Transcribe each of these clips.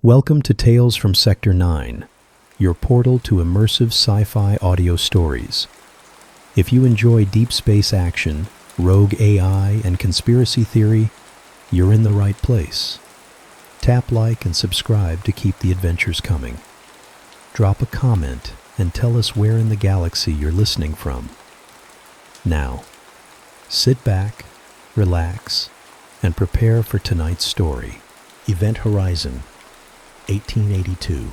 Welcome to Tales from Sector 9, your portal to immersive sci-fi audio stories. If you enjoy deep space action, rogue AI, and conspiracy theory, you're in the right place. Tap like and subscribe to keep the adventures coming. Drop a comment and tell us where in the galaxy you're listening from. Now, sit back, relax, and prepare for tonight's story. Event Horizon, 1882.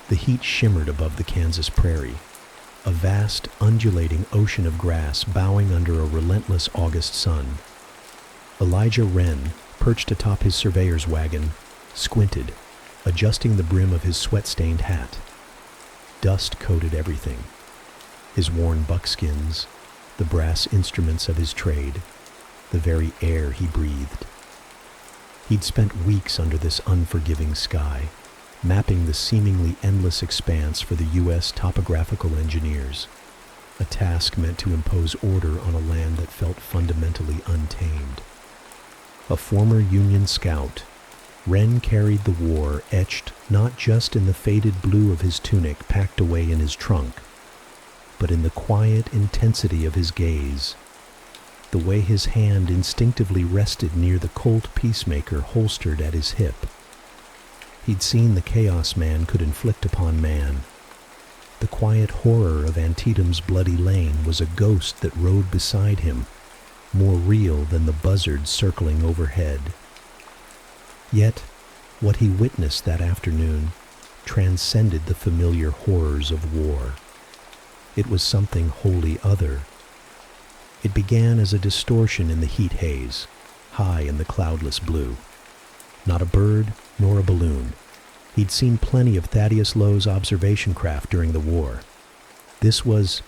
The heat shimmered above the Kansas prairie, a vast, undulating ocean of grass bowing under a relentless August sun. Elijah Wren, perched atop his surveyor's wagon, squinted, adjusting the brim of his sweat-stained hat. Dust coated everything: his worn buckskins, the brass instruments of his trade, the very air he breathed. He'd spent weeks under this unforgiving sky, mapping the seemingly endless expanse for the U.S. topographical engineers, a task meant to impose order on a land that felt fundamentally untamed. A former Union scout, Wren carried the war etched not just in the faded blue of his tunic packed away in his trunk, but in the quiet intensity of his gaze, the way his hand instinctively rested near the Colt peacemaker holstered at his hip. He'd seen the chaos man could inflict upon man. The quiet horror of Antietam's bloody lane was a ghost that rode beside him, more real than the buzzards circling overhead. Yet, what he witnessed that afternoon transcended the familiar horrors of war. It was something wholly other. It began as a distortion in the heat haze, high in the cloudless blue. Not a bird, nor a balloon. He'd seen plenty of Thaddeus Lowe's observation craft during the war. This was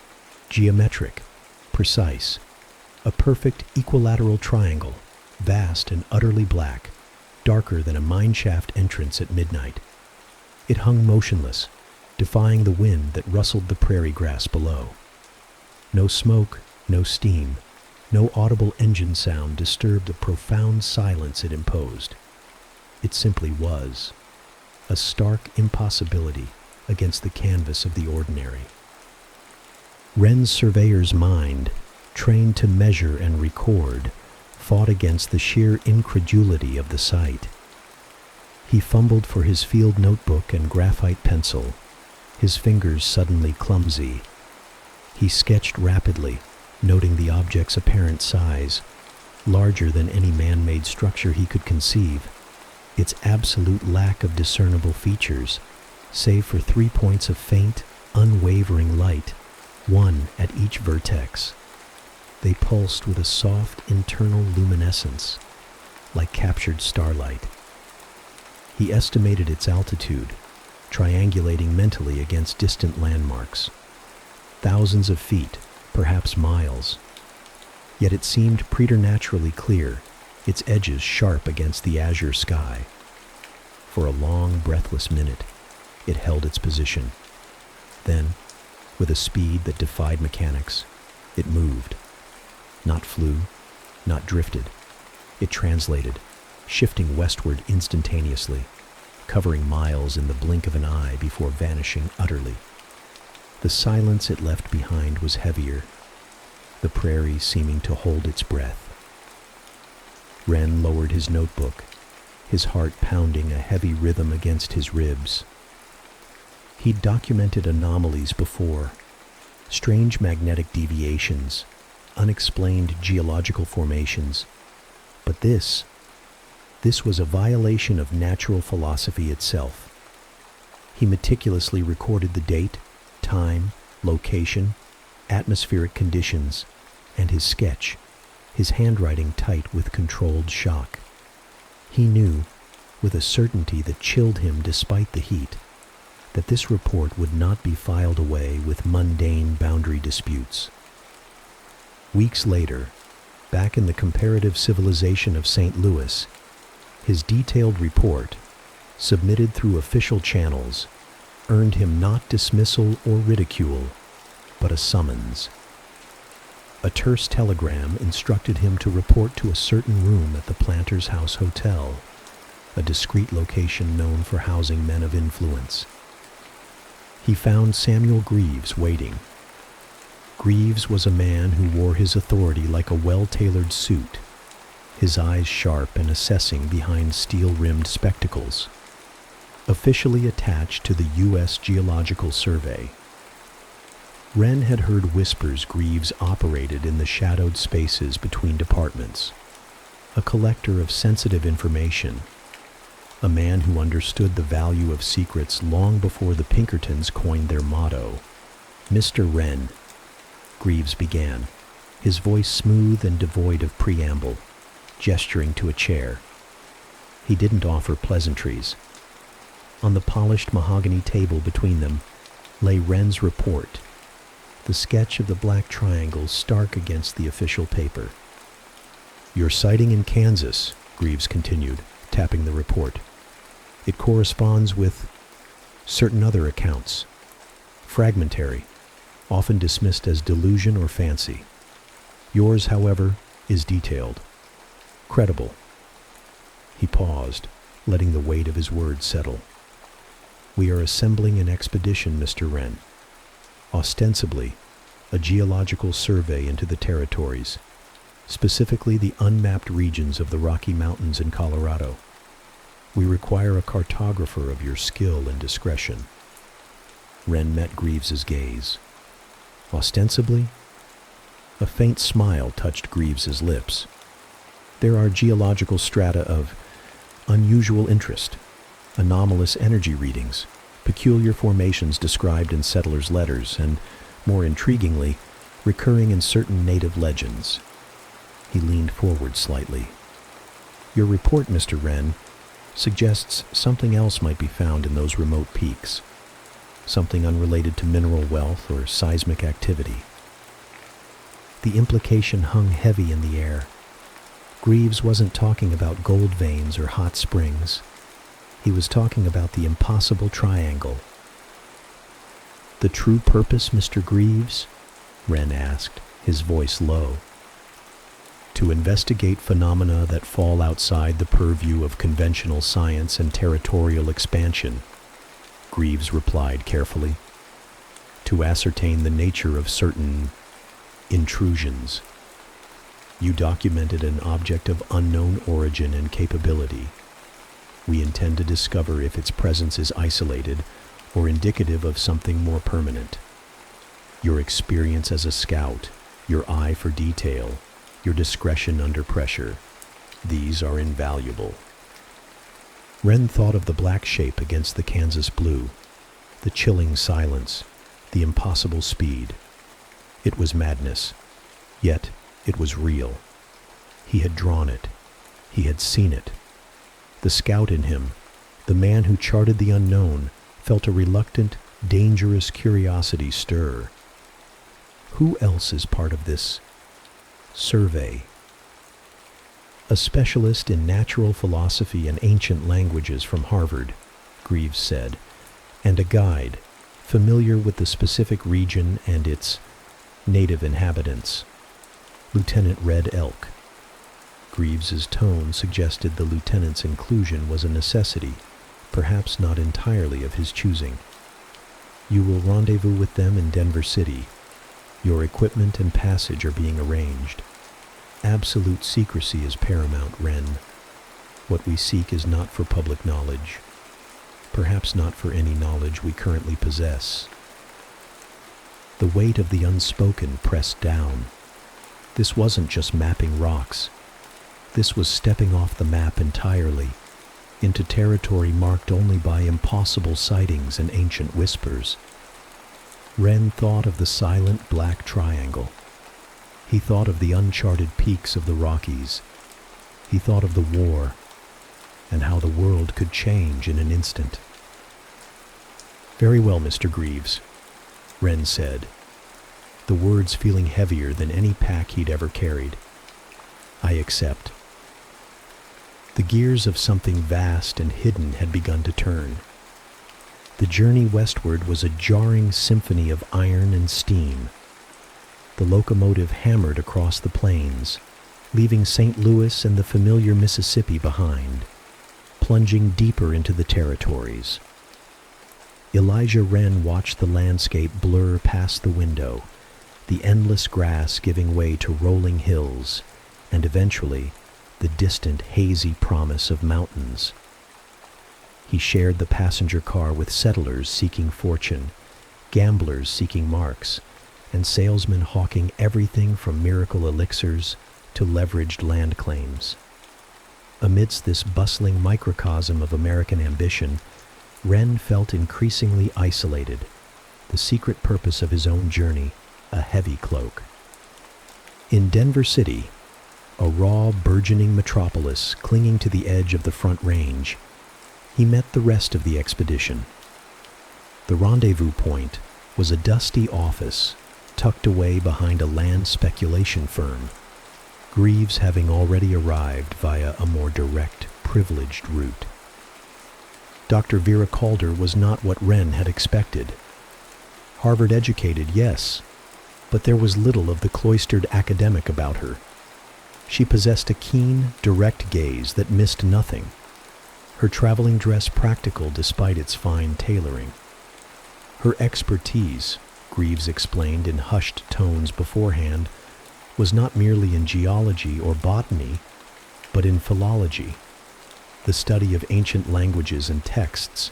geometric, precise, a perfect equilateral triangle, vast and utterly black, darker than a mineshaft entrance at midnight. It hung motionless, defying the wind that rustled the prairie grass below. No smoke, no steam, no audible engine sound disturbed the profound silence it imposed. It simply was, a stark impossibility against the canvas of the ordinary. Wren's surveyor's mind, trained to measure and record, fought against the sheer incredulity of the sight. He fumbled for his field notebook and graphite pencil, his fingers suddenly clumsy. He sketched rapidly, noting the object's apparent size, larger than any man-made structure he could conceive, its absolute lack of discernible features, save for 3 points of faint, unwavering light, one at each vertex. They pulsed with a soft internal luminescence, like captured starlight. He estimated its altitude, triangulating mentally against distant landmarks. Thousands of feet, perhaps miles. Yet it seemed preternaturally clear, its edges sharp against the azure sky. For a long, breathless minute, it held its position. Then, with a speed that defied mechanics, it moved. Not flew, not drifted. It translated, shifting westward instantaneously, covering miles in the blink of an eye before vanishing utterly. The silence it left behind was heavier, the prairie seeming to hold its breath. Wren lowered his notebook, his heart pounding a heavy rhythm against his ribs. He'd documented anomalies before, strange magnetic deviations, unexplained geological formations, but this was a violation of natural philosophy itself. He meticulously recorded the date, time, location, atmospheric conditions, and his sketch, his handwriting tight with controlled shock. He knew, with a certainty that chilled him despite the heat, that this report would not be filed away with mundane boundary disputes. Weeks later, back in the comparative civilization of St. Louis, his detailed report, submitted through official channels, earned him not dismissal or ridicule, but a summons. A terse telegram instructed him to report to a certain room at the Planter's House Hotel. a discreet location known for housing men of influence. He found Samuel Greaves waiting. Greaves was a man who wore his authority like a well-tailored suit, his eyes sharp and assessing behind steel-rimmed spectacles. Officially attached to the U.S. Geological Survey. Wren had heard whispers Greaves operated in the shadowed spaces between departments, a collector of sensitive information, a man who understood the value of secrets long before the Pinkertons coined their motto. "Mr. Wren," Greaves began, his voice smooth and devoid of preamble, gesturing to a chair. He didn't offer pleasantries. On the polished mahogany table between them lay Wren's report, the sketch of the black triangle stark against the official paper. "Your sighting in Kansas," Greaves continued, tapping the report. "It corresponds with certain other accounts. Fragmentary, often dismissed as delusion or fancy. Yours, however, is detailed. Credible." He paused, letting the weight of his words settle. "We are assembling an expedition, Mr. Wren. Ostensibly, a geological survey into the territories, specifically the unmapped regions of the Rocky Mountains in Colorado. We require a cartographer of your skill and discretion." Wren met Greaves's gaze. "Ostensibly?" A faint smile touched Greaves's lips. "There are geological strata of unusual interest, anomalous energy readings, peculiar formations described in settlers' letters, and, more intriguingly, recurring in certain native legends." He leaned forward slightly. "Your report, Mr. Wren, suggests something else might be found in those remote peaks, something unrelated to mineral wealth or seismic activity." The implication hung heavy in the air. Greaves wasn't talking about gold veins or hot springs. He was talking about the impossible triangle. "The true purpose, Mr. Greaves?" Wren asked, his voice low. "To investigate phenomena that fall outside the purview of conventional science and territorial expansion," Greaves replied carefully. "To ascertain the nature of certain intrusions. You documented an object of unknown origin and capability. We intend to discover if its presence is isolated or indicative of something more permanent. Your experience as a scout, your eye for detail, your discretion under pressure, these are invaluable." Wren thought of the black shape against the Kansas blue, the chilling silence, the impossible speed. It was madness, yet it was real. He had drawn it. He had seen it. The scout in him, the man who charted the unknown, felt a reluctant, dangerous curiosity stir. Who else is part of this survey? "A specialist in natural philosophy and ancient languages from Harvard," Greaves said, "and a guide, familiar with the specific region and its native inhabitants. Lieutenant Red Elk." Greaves's tone suggested the lieutenant's inclusion was a necessity, perhaps not entirely of his choosing. "You will rendezvous with them in Denver City. Your equipment and passage are being arranged. Absolute secrecy is paramount, Wren. What we seek is not for public knowledge, perhaps not for any knowledge we currently possess." The weight of the unspoken pressed down. This wasn't just mapping rocks. This was stepping off the map entirely, into territory marked only by impossible sightings and ancient whispers. Wren thought of the silent black triangle. He thought of the uncharted peaks of the Rockies. He thought of the war, and how the world could change in an instant. "Very well, Mr. Greaves," Wren said, the words feeling heavier than any pack he'd ever carried. "I accept." The gears of something vast and hidden had begun to turn. The journey westward was a jarring symphony of iron and steam. The locomotive hammered across the plains, leaving St. Louis and the familiar Mississippi behind. plunging deeper into the territories. Elijah Wren watched the landscape blur past the window, the endless grass giving way to rolling hills, and eventually the distant, hazy promise of mountains. He shared the passenger car with settlers seeking fortune, gamblers seeking marks, and salesmen hawking everything from miracle elixirs to leveraged land claims. Amidst this bustling microcosm of American ambition, Wren felt increasingly isolated, the secret purpose of his own journey a heavy cloak. In Denver City, a raw, burgeoning metropolis clinging to the edge of the Front Range, he met the rest of the expedition. The rendezvous point was a dusty office tucked away behind a land speculation firm, Greaves having already arrived via a more direct, privileged route. Dr. Vera Calder was not what Wren had expected. Harvard-educated, yes, but there was little of the cloistered academic about her. She possessed a keen, direct gaze that missed nothing, her traveling dress practical despite its fine tailoring. Her expertise, Greaves explained in hushed tones beforehand, was not merely in geology or botany, but in philology, the study of ancient languages and texts,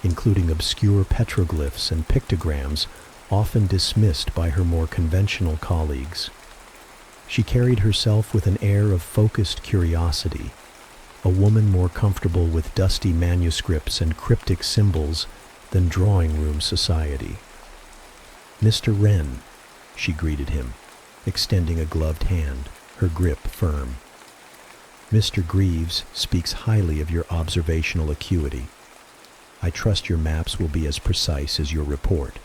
including obscure petroglyphs and pictograms often dismissed by her more conventional colleagues. She carried herself with an air of focused curiosity, a woman more comfortable with dusty manuscripts and cryptic symbols than drawing-room society. "Mr. Wren," she greeted him, extending a gloved hand, her grip firm. "Mr. Greaves speaks highly of your observational acuity. I trust your maps will be as precise as your report."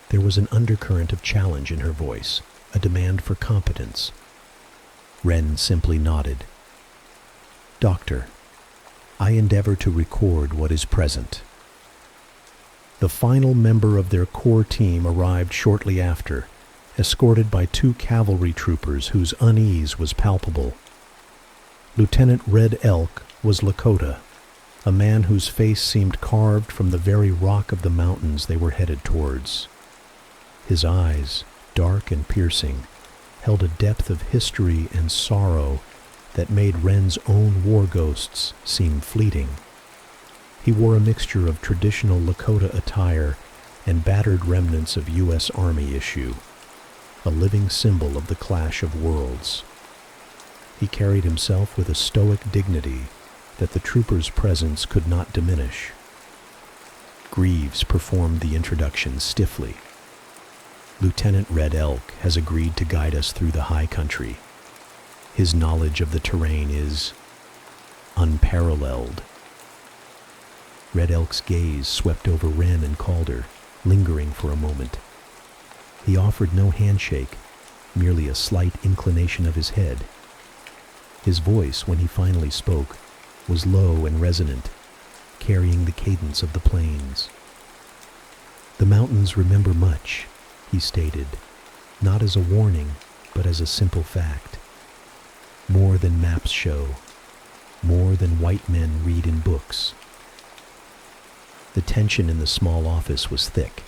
There was an undercurrent of challenge in her voice, a demand for competence. Wren simply nodded. "Doctor, I endeavor to record what is present." The final member of their core team arrived shortly after, escorted by 2 cavalry troopers whose unease was palpable. Lieutenant Red Elk was Lakota, a man whose face seemed carved from the very rock of the mountains they were headed towards. His eyes, dark and piercing, held a depth of history and sorrow that made Wren's own war ghosts seem fleeting. He wore a mixture of traditional Lakota attire and battered remnants of U.S. Army issue, a living symbol of the clash of worlds. He carried himself with a stoic dignity that the trooper's presence could not diminish. Greaves performed the introduction stiffly. "Lieutenant Red Elk has agreed to guide us through the high country. His knowledge of the terrain is unparalleled." Red Elk's gaze swept over Wren and Calder, lingering for a moment. He offered no handshake, merely a slight inclination of his head. His voice, when he finally spoke, was low and resonant, carrying the cadence of the plains. "The mountains remember much," he stated, not as a warning, but as a simple fact. "More than maps show, more than white men read in books." The tension in the small office was thick.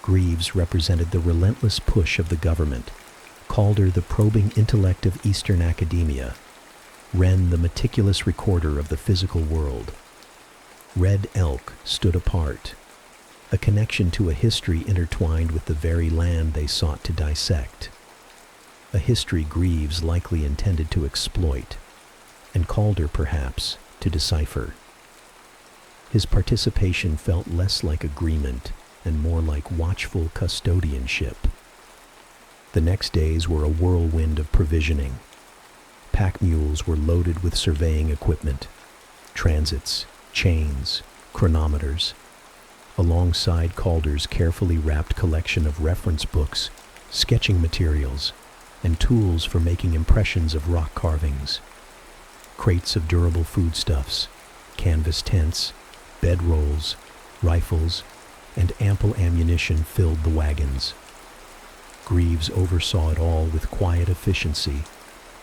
Greaves represented the relentless push of the government, Calder the probing intellect of Eastern academia, Wren the meticulous recorder of the physical world. Red Elk stood apart, a connection to a history intertwined with the very land they sought to dissect. A history Greaves likely intended to exploit, and Calder perhaps to decipher. His participation felt less like agreement and more like watchful custodianship. The next days were a whirlwind of provisioning. Pack mules were loaded with surveying equipment, transits, chains, chronometers. Alongside Calder's carefully wrapped collection of reference books, sketching materials, and tools for making impressions of rock carvings. Crates of durable foodstuffs, canvas tents, bedrolls, rifles, and ample ammunition filled the wagons. Greaves oversaw it all with quiet efficiency,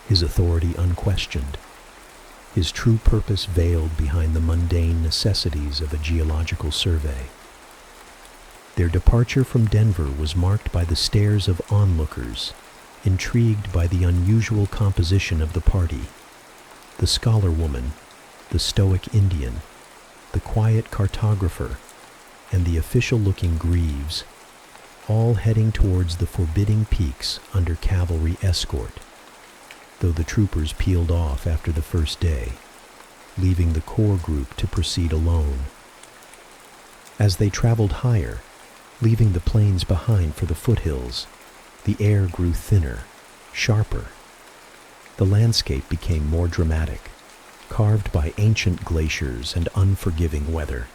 his authority unquestioned. his true purpose veiled behind the mundane necessities of a geological survey. Their departure from Denver was marked by the stares of onlookers, intrigued by the unusual composition of the party. The scholar woman, the stoic Indian, the quiet cartographer, and the official-looking Greaves, all heading towards the forbidding peaks under cavalry escort, though the troopers peeled off after the first day, leaving the core group to proceed alone. As they traveled higher, leaving the plains behind for the foothills, the air grew thinner, sharper. The landscape became more dramatic, carved by ancient glaciers and unforgiving weather.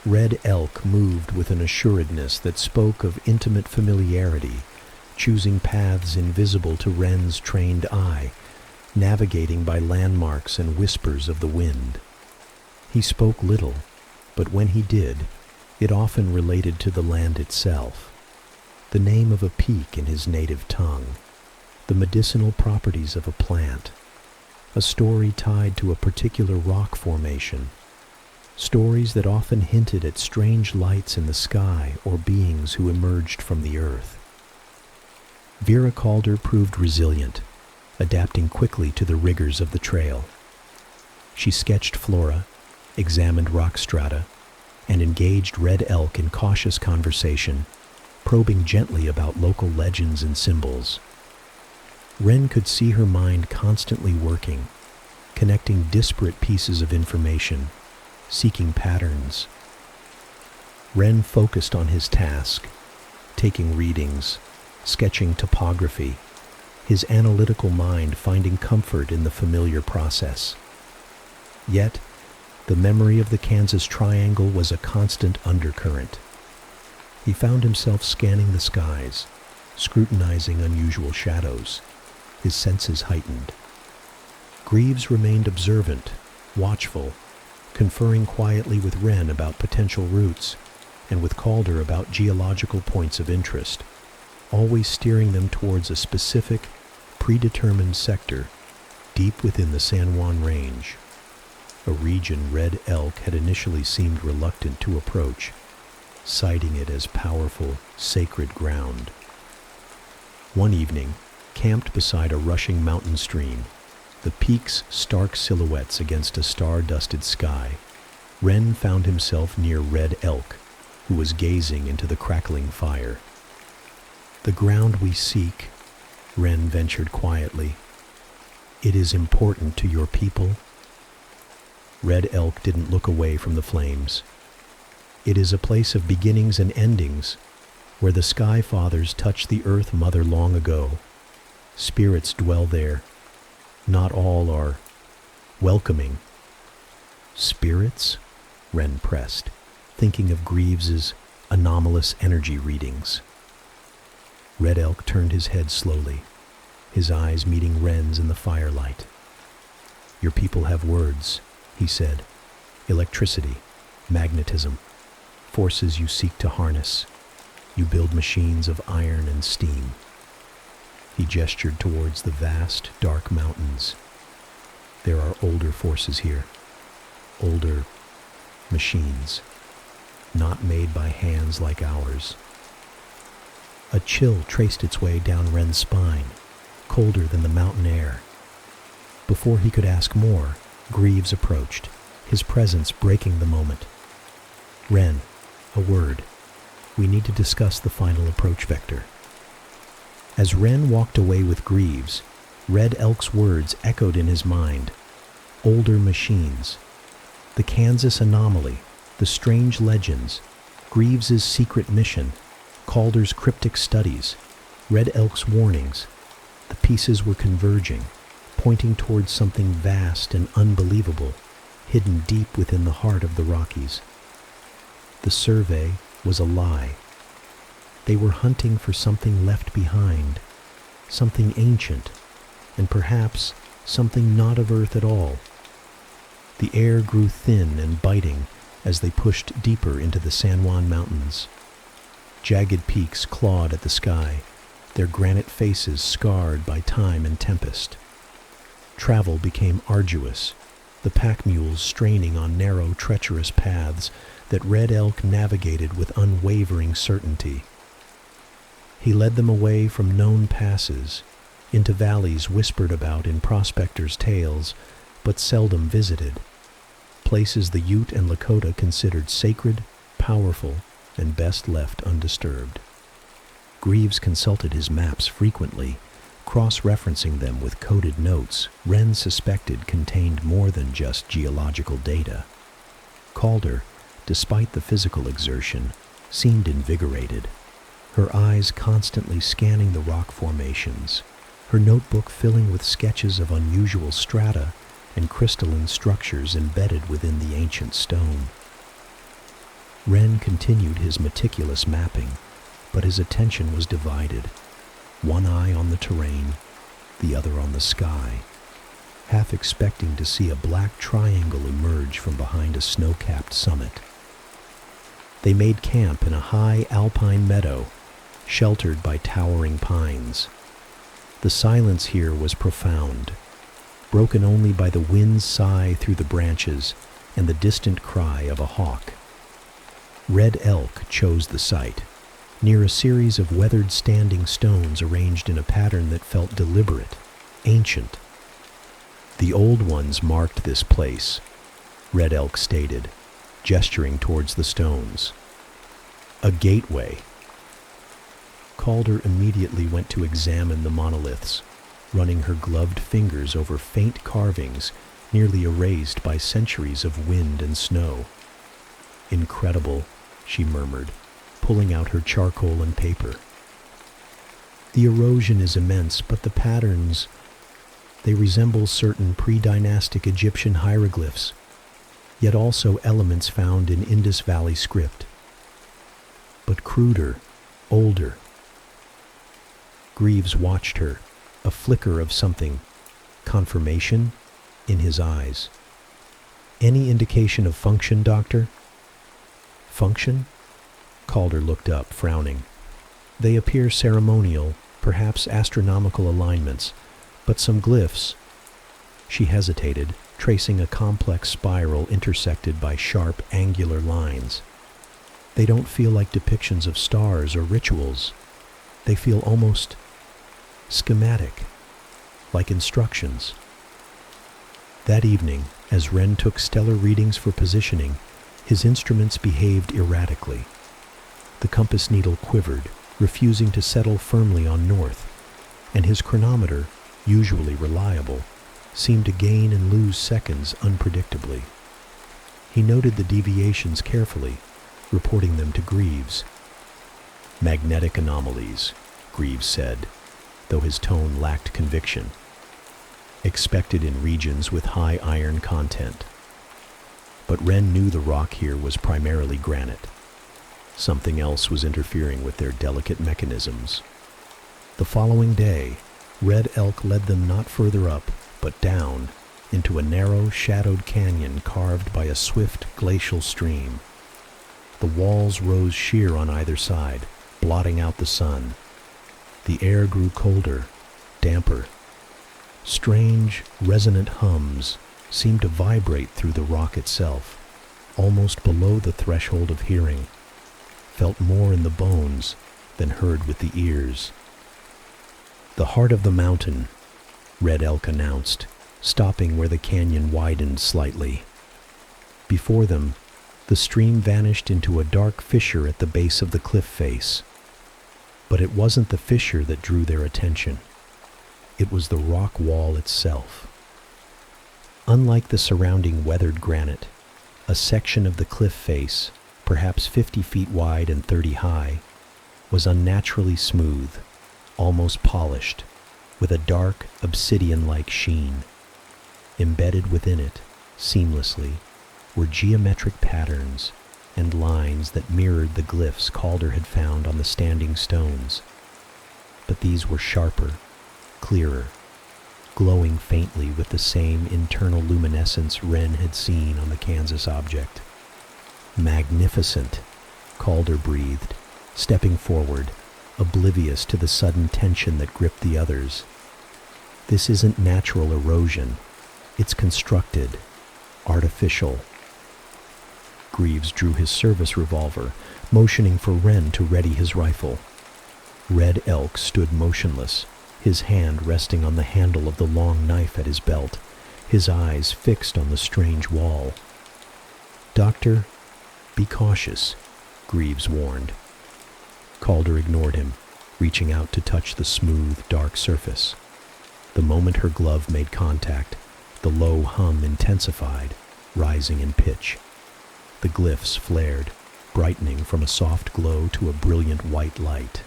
Red Elk moved with an assuredness that spoke of intimate familiarity, choosing paths invisible to Wren's trained eye, navigating by landmarks and whispers of the wind. He spoke little, but when he did, it often related to the land itself, the name of a peak in his native tongue, the medicinal properties of a plant, a story tied to a particular rock formation, stories that often hinted at strange lights in the sky or beings who emerged from the earth. Vera Calder proved resilient, adapting quickly to the rigors of the trail. She sketched flora, examined rock strata, and engaged Red Elk in cautious conversation, probing gently about local legends and symbols. Wren could see her mind constantly working, connecting disparate pieces of information, seeking patterns. Wren focused on his task, taking readings, sketching topography, his analytical mind finding comfort in the familiar process. Yet, the memory of the Kansas Triangle was a constant undercurrent. He found himself scanning the skies, scrutinizing unusual shadows, his senses heightened. Greaves remained observant, watchful, conferring quietly with Wren about potential routes, and with Calder about geological points of interest, always steering them towards a specific, predetermined sector deep within the San Juan Range, a region Red Elk had initially seemed reluctant to approach, citing it as powerful, sacred ground. One evening, camped beside a rushing mountain stream, the peak's stark silhouettes against a star-dusted sky, Wren found himself near Red Elk, who was gazing into the crackling fire. "The ground we seek," Wren ventured quietly, "it is important to your people?" Red Elk didn't look away from the flames. "It is a place of beginnings and endings, where the Sky Fathers touched the Earth Mother long ago. Spirits dwell there. Not all are welcoming." "Spirits?" Wren pressed, thinking of Greaves's anomalous energy readings. Red Elk turned his head slowly, his eyes meeting Wren's in the firelight. "Your people have words," he said. "Electricity, magnetism, forces you seek to harness. You build machines of iron and steam." He gestured towards the vast, dark mountains. "There are older forces here. Older machines, not made by hands like ours." A chill traced its way down Wren's spine, colder than the mountain air. Before he could ask more, Greaves approached, his presence breaking the moment. "Wren, a word. We need to discuss the final approach vector." As Wren walked away with Greaves, Red Elk's words echoed in his mind. Older machines. The Kansas anomaly, the strange legends, Greaves's secret mission, Calder's cryptic studies, Red Elk's warnings. The pieces were converging, pointing towards something vast and unbelievable, hidden deep within the heart of the Rockies. The survey was a lie. They were hunting for something left behind, something ancient, and perhaps something not of Earth at all. The air grew thin and biting as they pushed deeper into the San Juan Mountains. Jagged peaks clawed at the sky, their granite faces scarred by time and tempest. Travel became arduous, the pack mules straining on narrow, treacherous paths that Red Elk navigated with unwavering certainty. He led them away from known passes, into valleys whispered about in prospectors' tales, but seldom visited, places the Ute and Lakota considered sacred, powerful, and best left undisturbed. Greaves consulted his maps frequently, cross-referencing them with coded notes Wren suspected contained more than just geological data. Calder, despite the physical exertion, seemed invigorated, her eyes constantly scanning the rock formations, her notebook filling with sketches of unusual strata and crystalline structures embedded within the ancient stone. Wren continued his meticulous mapping, but his attention was divided, one eye on the terrain, the other on the sky, half expecting to see a black triangle emerge from behind a snow-capped summit. They made camp in a high alpine meadow, sheltered by towering pines. The silence here was profound, broken only by the wind's sigh through the branches and the distant cry of a hawk. Red Elk chose the site, near a series of weathered standing stones arranged in a pattern that felt deliberate, ancient. The old ones marked this place, Red Elk stated, gesturing towards the stones. A gateway. Calder immediately went to examine the monoliths, running her gloved fingers over faint carvings nearly erased by centuries of wind and snow. Incredible, she murmured, pulling out her charcoal and paper. The erosion is immense, but the patterns, they resemble certain pre-dynastic Egyptian hieroglyphs, yet also elements found in Indus Valley script. But cruder, older. Greaves watched her, a flicker of something, confirmation, in his eyes. Any indication of function, Doctor? Function? Calder looked up, frowning. They appear ceremonial, perhaps astronomical alignments, but some glyphs. She hesitated, tracing a complex spiral intersected by sharp, angular lines. They don't feel like depictions of stars or rituals. They feel almost schematic, like instructions. That evening, as Wren took stellar readings for positioning, his instruments behaved erratically. The compass needle quivered, refusing to settle firmly on north, and his chronometer, usually reliable, seemed to gain and lose seconds unpredictably. He noted the deviations carefully, reporting them to Greaves. Magnetic anomalies, Greaves said, though his tone lacked conviction. Expected in regions with high iron content. But Wren knew the rock here was primarily granite. Something else was interfering with their delicate mechanisms. The following day, Red Elk led them not further up, but down, into a narrow, shadowed canyon carved by a swift glacial stream. The walls rose sheer on either side, blotting out the sun. The air grew colder, damper. Strange, resonant hums seemed to vibrate through the rock itself, almost below the threshold of hearing, felt more in the bones than heard with the ears. The heart of the mountain, Red Elk announced, stopping where the canyon widened slightly. Before them, the stream vanished into a dark fissure at the base of the cliff face. But it wasn't the fissure that drew their attention. It was the rock wall itself. Unlike the surrounding weathered granite, a section of the cliff face, perhaps 50 feet wide and 30 high, was unnaturally smooth, almost polished, with a dark, obsidian-like sheen. Embedded within it, seamlessly, were geometric patterns and lines that mirrored the glyphs Calder had found on the standing stones. But these were sharper, clearer, glowing faintly with the same internal luminescence Wren had seen on the Kansas object. Magnificent, Calder breathed, stepping forward, oblivious to the sudden tension that gripped the others. This isn't natural erosion. It's constructed, artificial. Greaves drew his service revolver, motioning for Wren to ready his rifle. Red Elk stood motionless, his hand resting on the handle of the long knife at his belt, his eyes fixed on the strange wall. "Doctor, be cautious," Greaves warned. Calder ignored him, reaching out to touch the smooth, dark surface. The moment her glove made contact, the low hum intensified, rising in pitch. The glyphs flared, brightening from a soft glow to a brilliant white light.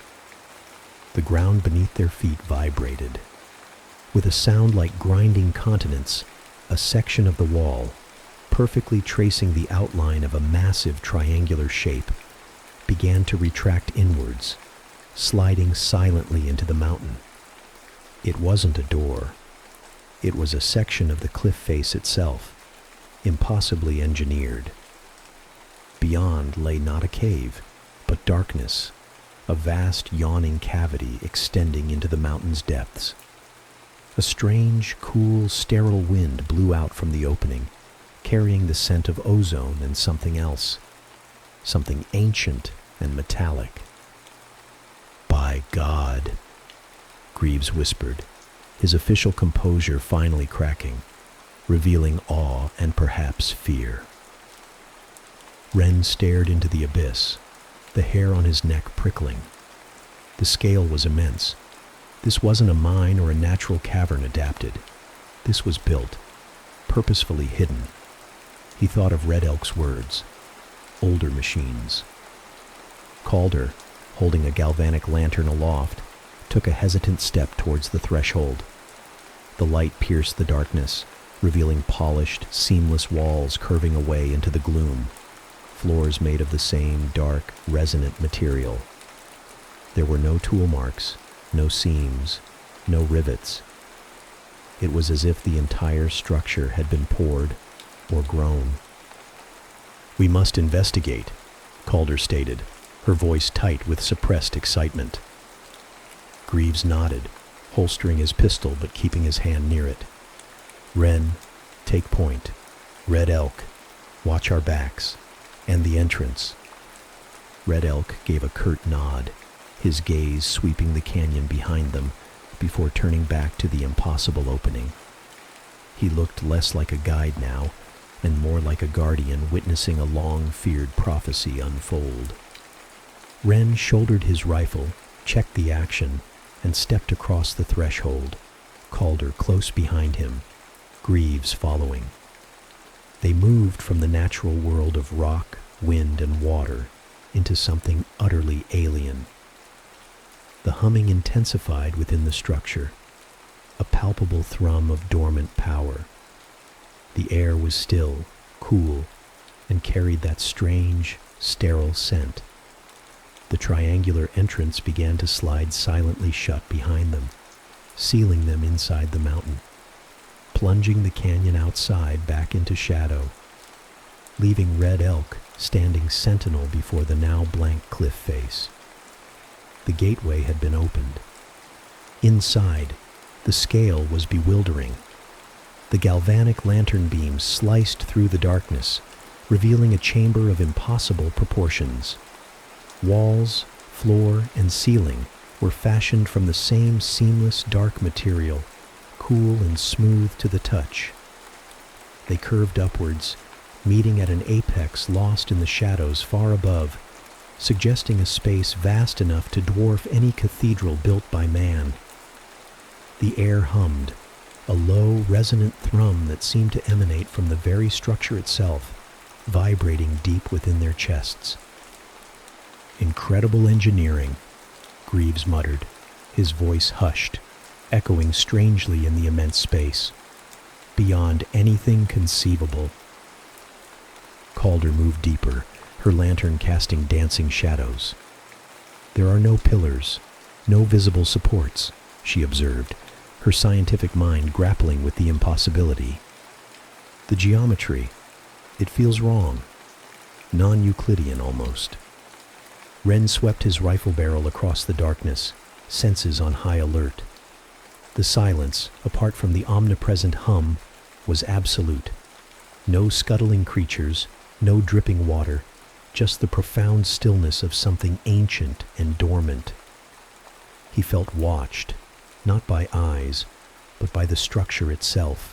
The ground beneath their feet vibrated. With a sound like grinding continents, a section of the wall, perfectly tracing the outline of a massive triangular shape, began to retract inwards, sliding silently into the mountain. It wasn't a door. It was a section of the cliff face itself, impossibly engineered. Beyond lay not a cave, but darkness, a vast yawning cavity extending into the mountain's depths. A strange, cool, sterile wind blew out from the opening, carrying the scent of ozone and something else, something ancient and metallic. "By God," Greaves whispered, his official composure finally cracking, revealing awe and perhaps fear. Wren stared into the abyss, the hair on his neck prickling. The scale was immense. This wasn't a mine or a natural cavern adapted. This was built, purposefully hidden. He thought of Red Elk's words, older machines. Calder, holding a galvanic lantern aloft, took a hesitant step towards the threshold. The light pierced the darkness, revealing polished, seamless walls curving away into the gloom, floors made of the same dark, resonant material. There were no tool marks, no seams, no rivets. It was as if the entire structure had been poured or grown. "We must investigate," Calder stated, her voice tight with suppressed excitement. Greaves nodded, holstering his pistol but keeping his hand near it. "Wren, take point. Red Elk, watch our backs, and the entrance." Red Elk gave a curt nod, his gaze sweeping the canyon behind them before turning back to the impossible opening. He looked less like a guide now, and more like a guardian witnessing a long-feared prophecy unfold. Wren shouldered his rifle, checked the action, and stepped across the threshold, Calder close behind him, Greaves following. They moved from the natural world of rock, wind, and water into something utterly alien. The humming intensified within the structure, a palpable thrum of dormant power. The air was still, cool, and carried that strange, sterile scent. The triangular entrance began to slide silently shut behind them, sealing them inside the mountain, plunging the canyon outside back into shadow, leaving Red Elk standing sentinel before the now blank cliff face. The gateway had been opened. Inside, the scale was bewildering. The galvanic lantern beams sliced through the darkness, revealing a chamber of impossible proportions. Walls, floor, and ceiling were fashioned from the same seamless dark material, cool and smooth to the touch. They curved upwards, meeting at an apex lost in the shadows far above, suggesting a space vast enough to dwarf any cathedral built by man. The air hummed, a low, resonant thrum that seemed to emanate from the very structure itself, vibrating deep within their chests. "Incredible engineering," Greaves muttered, his voice hushed, echoing strangely in the immense space. "Beyond anything conceivable." Calder moved deeper, her lantern casting dancing shadows. "There are no pillars, no visible supports," she observed, her scientific mind grappling with the impossibility. "The geometry, it feels wrong, non-Euclidean almost." Wren swept his rifle barrel across the darkness, senses on high alert. The silence, apart from the omnipresent hum, was absolute. No scuttling creatures, no dripping water, just the profound stillness of something ancient and dormant. He felt watched, not by eyes, but by the structure itself.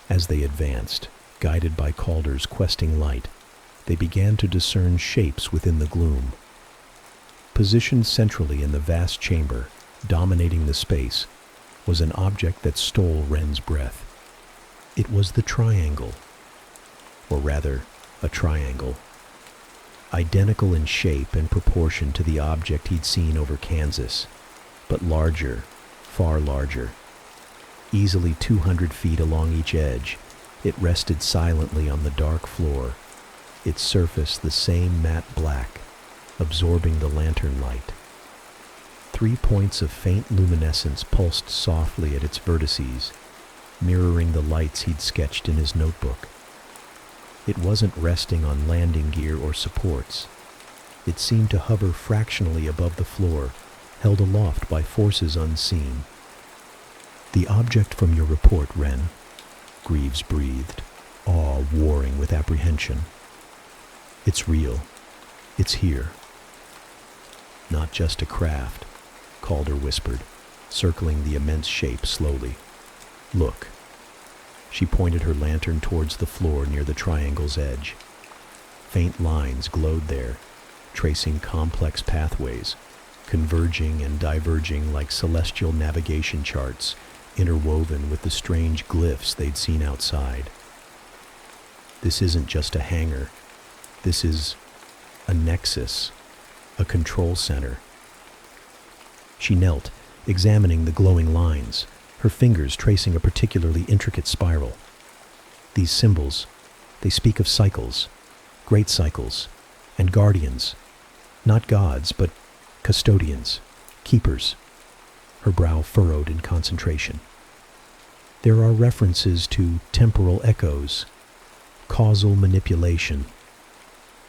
As they advanced, guided by Calder's questing light, they began to discern shapes within the gloom. Positioned centrally in the vast chamber, dominating the space, was an object that stole Wren's breath. It was the triangle, or rather, a triangle. Identical in shape and proportion to the object he'd seen over Kansas, but larger, far larger. Easily 200 feet along each edge, it rested silently on the dark floor, its surface the same matte black, absorbing the lantern light. 3 points of faint luminescence pulsed softly at its vertices, mirroring the lights he'd sketched in his notebook. It wasn't resting on landing gear or supports. It seemed to hover fractionally above the floor, held aloft by forces unseen. "The object from your report, Wren," Greaves breathed, awe warring with apprehension. "It's real. It's here." "Not just a craft," Calder whispered, circling the immense shape slowly. "Look." She pointed her lantern towards the floor near the triangle's edge. Faint lines glowed there, tracing complex pathways, converging and diverging like celestial navigation charts, interwoven with the strange glyphs they'd seen outside. "This isn't just a hangar. This is a nexus, a control center." She knelt, examining the glowing lines, her fingers tracing a particularly intricate spiral. These symbols, they speak of cycles, great cycles, and guardians. Not gods, but custodians, keepers. Her brow furrowed in concentration. There are references to temporal echoes, causal manipulation.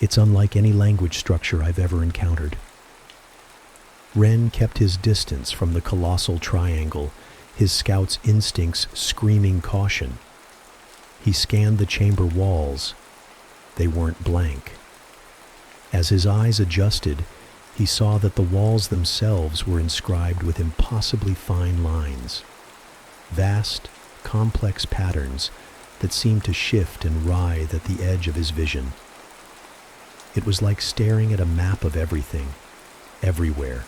It's unlike any language structure I've ever encountered. Wren kept his distance from the colossal triangle, his scout's instincts screaming caution. He scanned the chamber walls. They weren't blank. As his eyes adjusted, he saw that the walls themselves were inscribed with impossibly fine lines. Vast, complex patterns that seemed to shift and writhe at the edge of his vision. It was like staring at a map of everything, everywhere,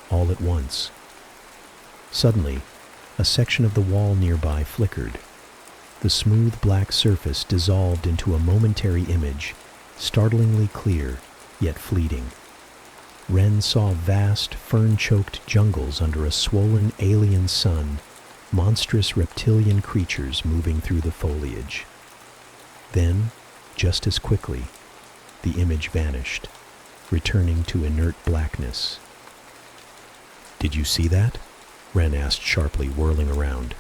all at once. Suddenly, a section of the wall nearby flickered. The smooth black surface dissolved into a momentary image, startlingly clear, yet fleeting. Wren saw vast, fern-choked jungles under a swollen alien sun, monstrous reptilian creatures moving through the foliage. Then, just as quickly, the image vanished, returning to inert blackness. "Did you see that?" Wren asked sharply, whirling around.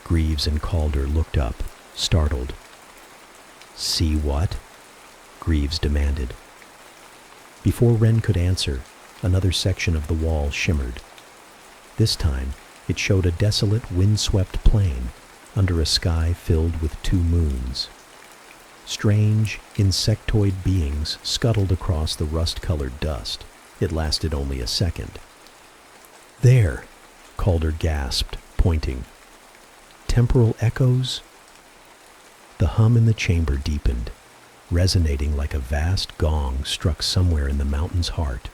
Greaves and Calder looked up, startled. "See what?" Greaves demanded. Before Wren could answer, another section of the wall shimmered. This time, it showed a desolate, wind-swept plain under a sky filled with 2 moons. Strange, insectoid beings scuttled across the rust-colored dust. It lasted only a second. "There!" Calder gasped, pointing. "Temporal echoes?" The hum in the chamber deepened, resonating like a vast gong struck somewhere in the mountain's heart.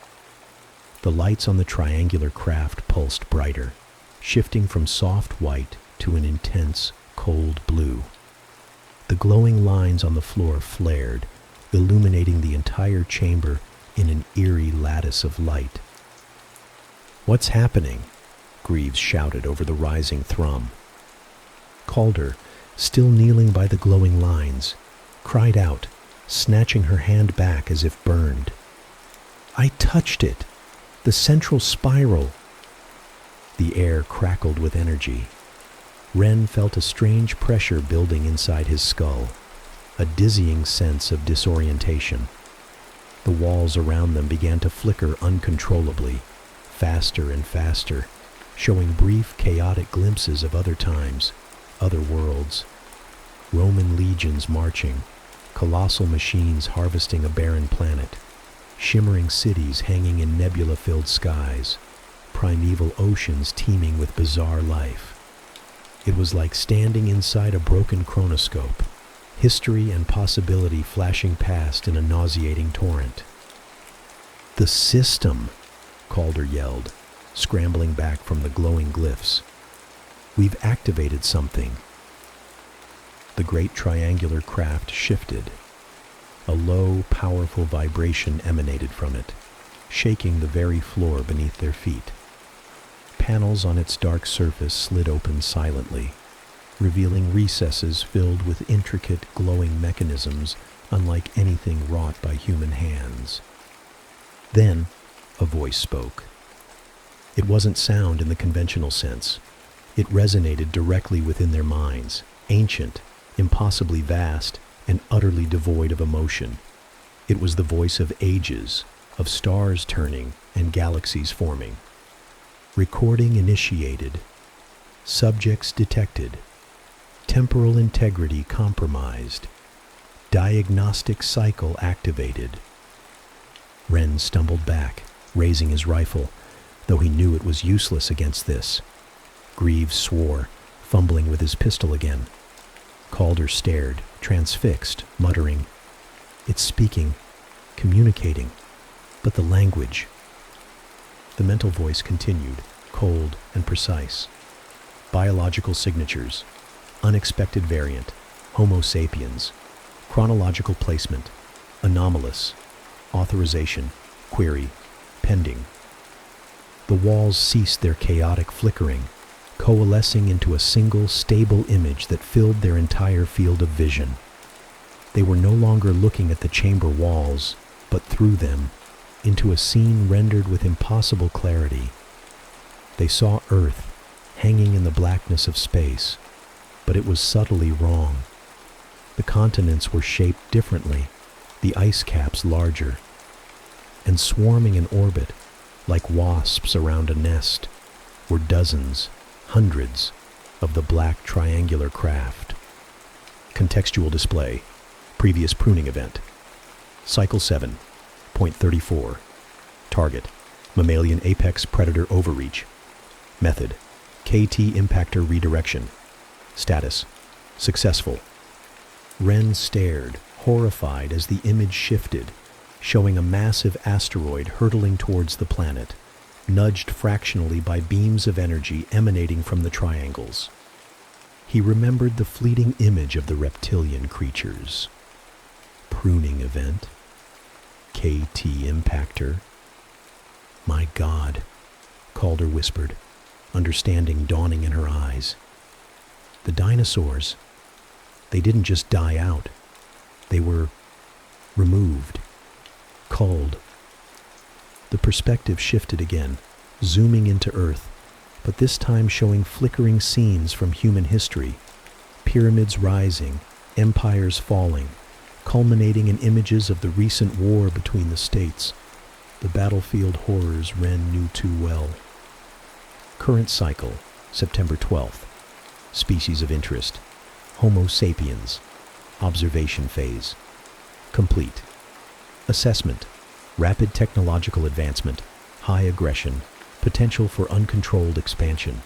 The lights on the triangular craft pulsed brighter, shifting from soft white to an intense, cold blue. The glowing lines on the floor flared, illuminating the entire chamber in an eerie lattice of light. "What's happening?" Greaves shouted over the rising thrum. Calder, still kneeling by the glowing lines, cried out, snatching her hand back as if burned. "I touched it! The central spiral!" The air crackled with energy. Wren felt a strange pressure building inside his skull, a dizzying sense of disorientation. The walls around them began to flicker uncontrollably, faster and faster, showing brief, chaotic glimpses of other times, other worlds. Roman legions marching, colossal machines harvesting a barren planet, shimmering cities hanging in nebula-filled skies, primeval oceans teeming with bizarre life. It was like standing inside a broken chronoscope, history and possibility flashing past in a nauseating torrent. "The system!" Calder yelled, scrambling back from the glowing glyphs. "We've activated something." The great triangular craft shifted. A low, powerful vibration emanated from it, shaking the very floor beneath their feet. Panels on its dark surface slid open silently, revealing recesses filled with intricate, glowing mechanisms unlike anything wrought by human hands. Then, a voice spoke. It wasn't sound in the conventional sense. It resonated directly within their minds, ancient, impossibly vast, and utterly devoid of emotion. It was the voice of ages, of stars turning and galaxies forming. Recording initiated. Subjects detected. Temporal integrity compromised. Diagnostic cycle activated. Wren stumbled back, raising his rifle, though he knew it was useless against this. Greaves swore, fumbling with his pistol again. Calder stared, transfixed, muttering, "It's speaking, communicating, but the language." The mental voice continued, cold and precise. Biological signatures, unexpected variant, Homo sapiens, chronological placement, anomalous, authorization, query, pending. The walls ceased their chaotic flickering, coalescing into a single, stable image that filled their entire field of vision. They were no longer looking at the chamber walls, but through them, into a scene rendered with impossible clarity. They saw Earth, hanging in the blackness of space, but it was subtly wrong. The continents were shaped differently, the ice caps larger, and swarming in orbit, like wasps around a nest, were dozens, hundreds, of the black triangular craft. Contextual display. Previous pruning event. Cycle 7. Point 34. Target: mammalian apex predator overreach. Method: KT impactor redirection. Status: successful. Wren stared, horrified, as the image shifted, showing a massive asteroid hurtling towards the planet, nudged fractionally by beams of energy emanating from the triangles. He remembered the fleeting image of the reptilian creatures. Pruning event. KT impactor. "My God," Calder whispered, understanding dawning in her eyes. The dinosaurs, they didn't just die out. They were removed, culled. The perspective shifted again, zooming into Earth, but this time showing flickering scenes from human history. Pyramids rising, empires falling, culminating in images of the recent war between the states, the battlefield horrors Wren knew too well. Current cycle, September 12th. Species of interest: Homo sapiens. Observation phase. Complete. Assessment: rapid technological advancement, high aggression, potential for uncontrolled expansion.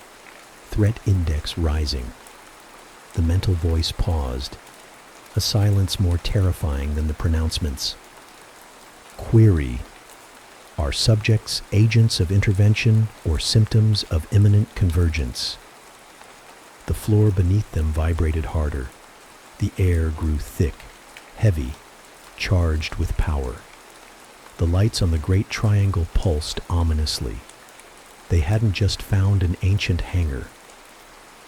Threat index rising. The mental voice paused, a silence more terrifying than the pronouncements. Query: are subjects agents of intervention or symptoms of imminent convergence? The floor beneath them vibrated harder. The air grew thick, heavy, charged with power. The lights on the Great Triangle pulsed ominously. They hadn't just found an ancient hangar.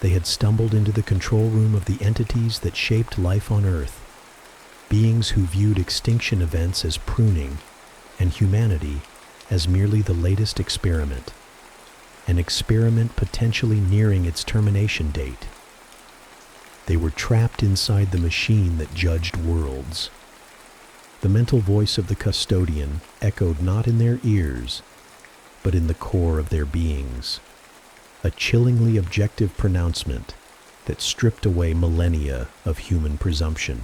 They had stumbled into the control room of the entities that shaped life on Earth, beings who viewed extinction events as pruning and humanity as merely the latest experiment, an experiment potentially nearing its termination date. They were trapped inside the machine that judged worlds. The mental voice of the custodian echoed not in their ears, but in the core of their beings. a chillingly objective pronouncement that stripped away millennia of human presumption.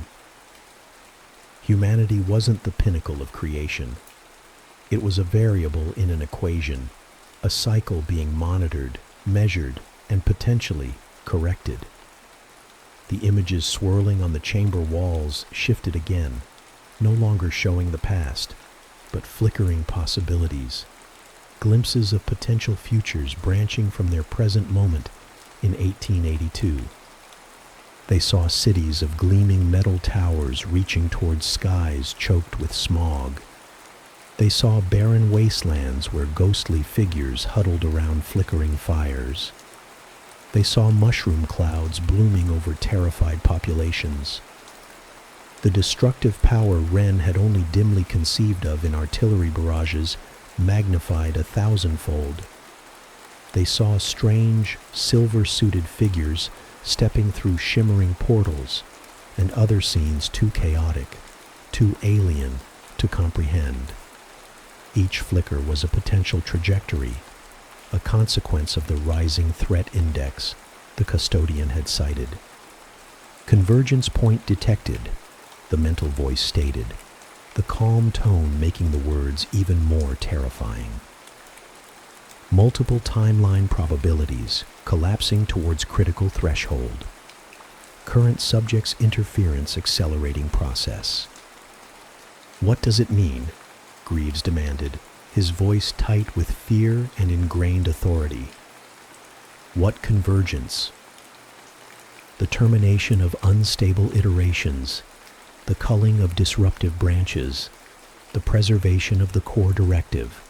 Humanity wasn't the pinnacle of creation. It was a variable in an equation, a cycle being monitored, measured, and potentially corrected. The images swirling on the chamber walls shifted again, no longer showing the past, but flickering possibilities, glimpses of potential futures branching from their present moment in 1882. They saw cities of gleaming metal towers reaching towards skies choked with smog. They saw barren wastelands where ghostly figures huddled around flickering fires. They saw mushroom clouds blooming over terrified populations. The destructive power Wren had only dimly conceived of in artillery barrages magnified 1,000-fold. They saw strange, silver-suited figures stepping through shimmering portals, and other scenes too chaotic, too alien to comprehend. Each flicker was a potential trajectory, a consequence of the rising threat index the custodian had cited. Convergence point detected, the mental voice stated, the calm tone making the words even more terrifying. Multiple timeline probabilities collapsing towards critical threshold. Current subject's interference accelerating process. What does it mean? Greaves demanded, his voice tight with fear and ingrained authority. What convergence? The termination of unstable iterations, the culling of disruptive branches, the preservation of the core directive.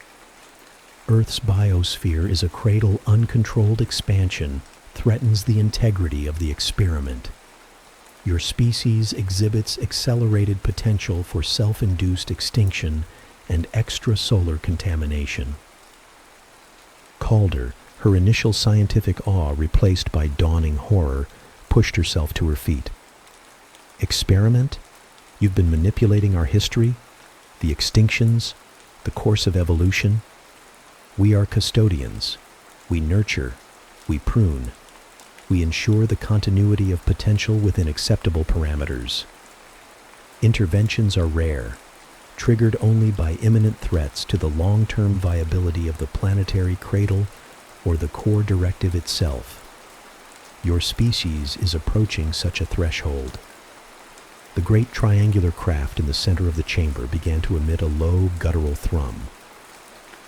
Earth's biosphere is a cradle. Uncontrolled expansion threatens the integrity of the experiment. Your species exhibits accelerated potential for self-induced extinction and extrasolar contamination. Calder, her initial scientific awe replaced by dawning horror, pushed herself to her feet. Experiment? You've been manipulating our history, the extinctions, the course of evolution. We are custodians. We nurture. We prune. We ensure the continuity of potential within acceptable parameters. Interventions are rare, triggered only by imminent threats to the long-term viability of the planetary cradle or the core directive itself. Your species is approaching such a threshold. The great triangular craft in the center of the chamber began to emit a low, guttural thrum.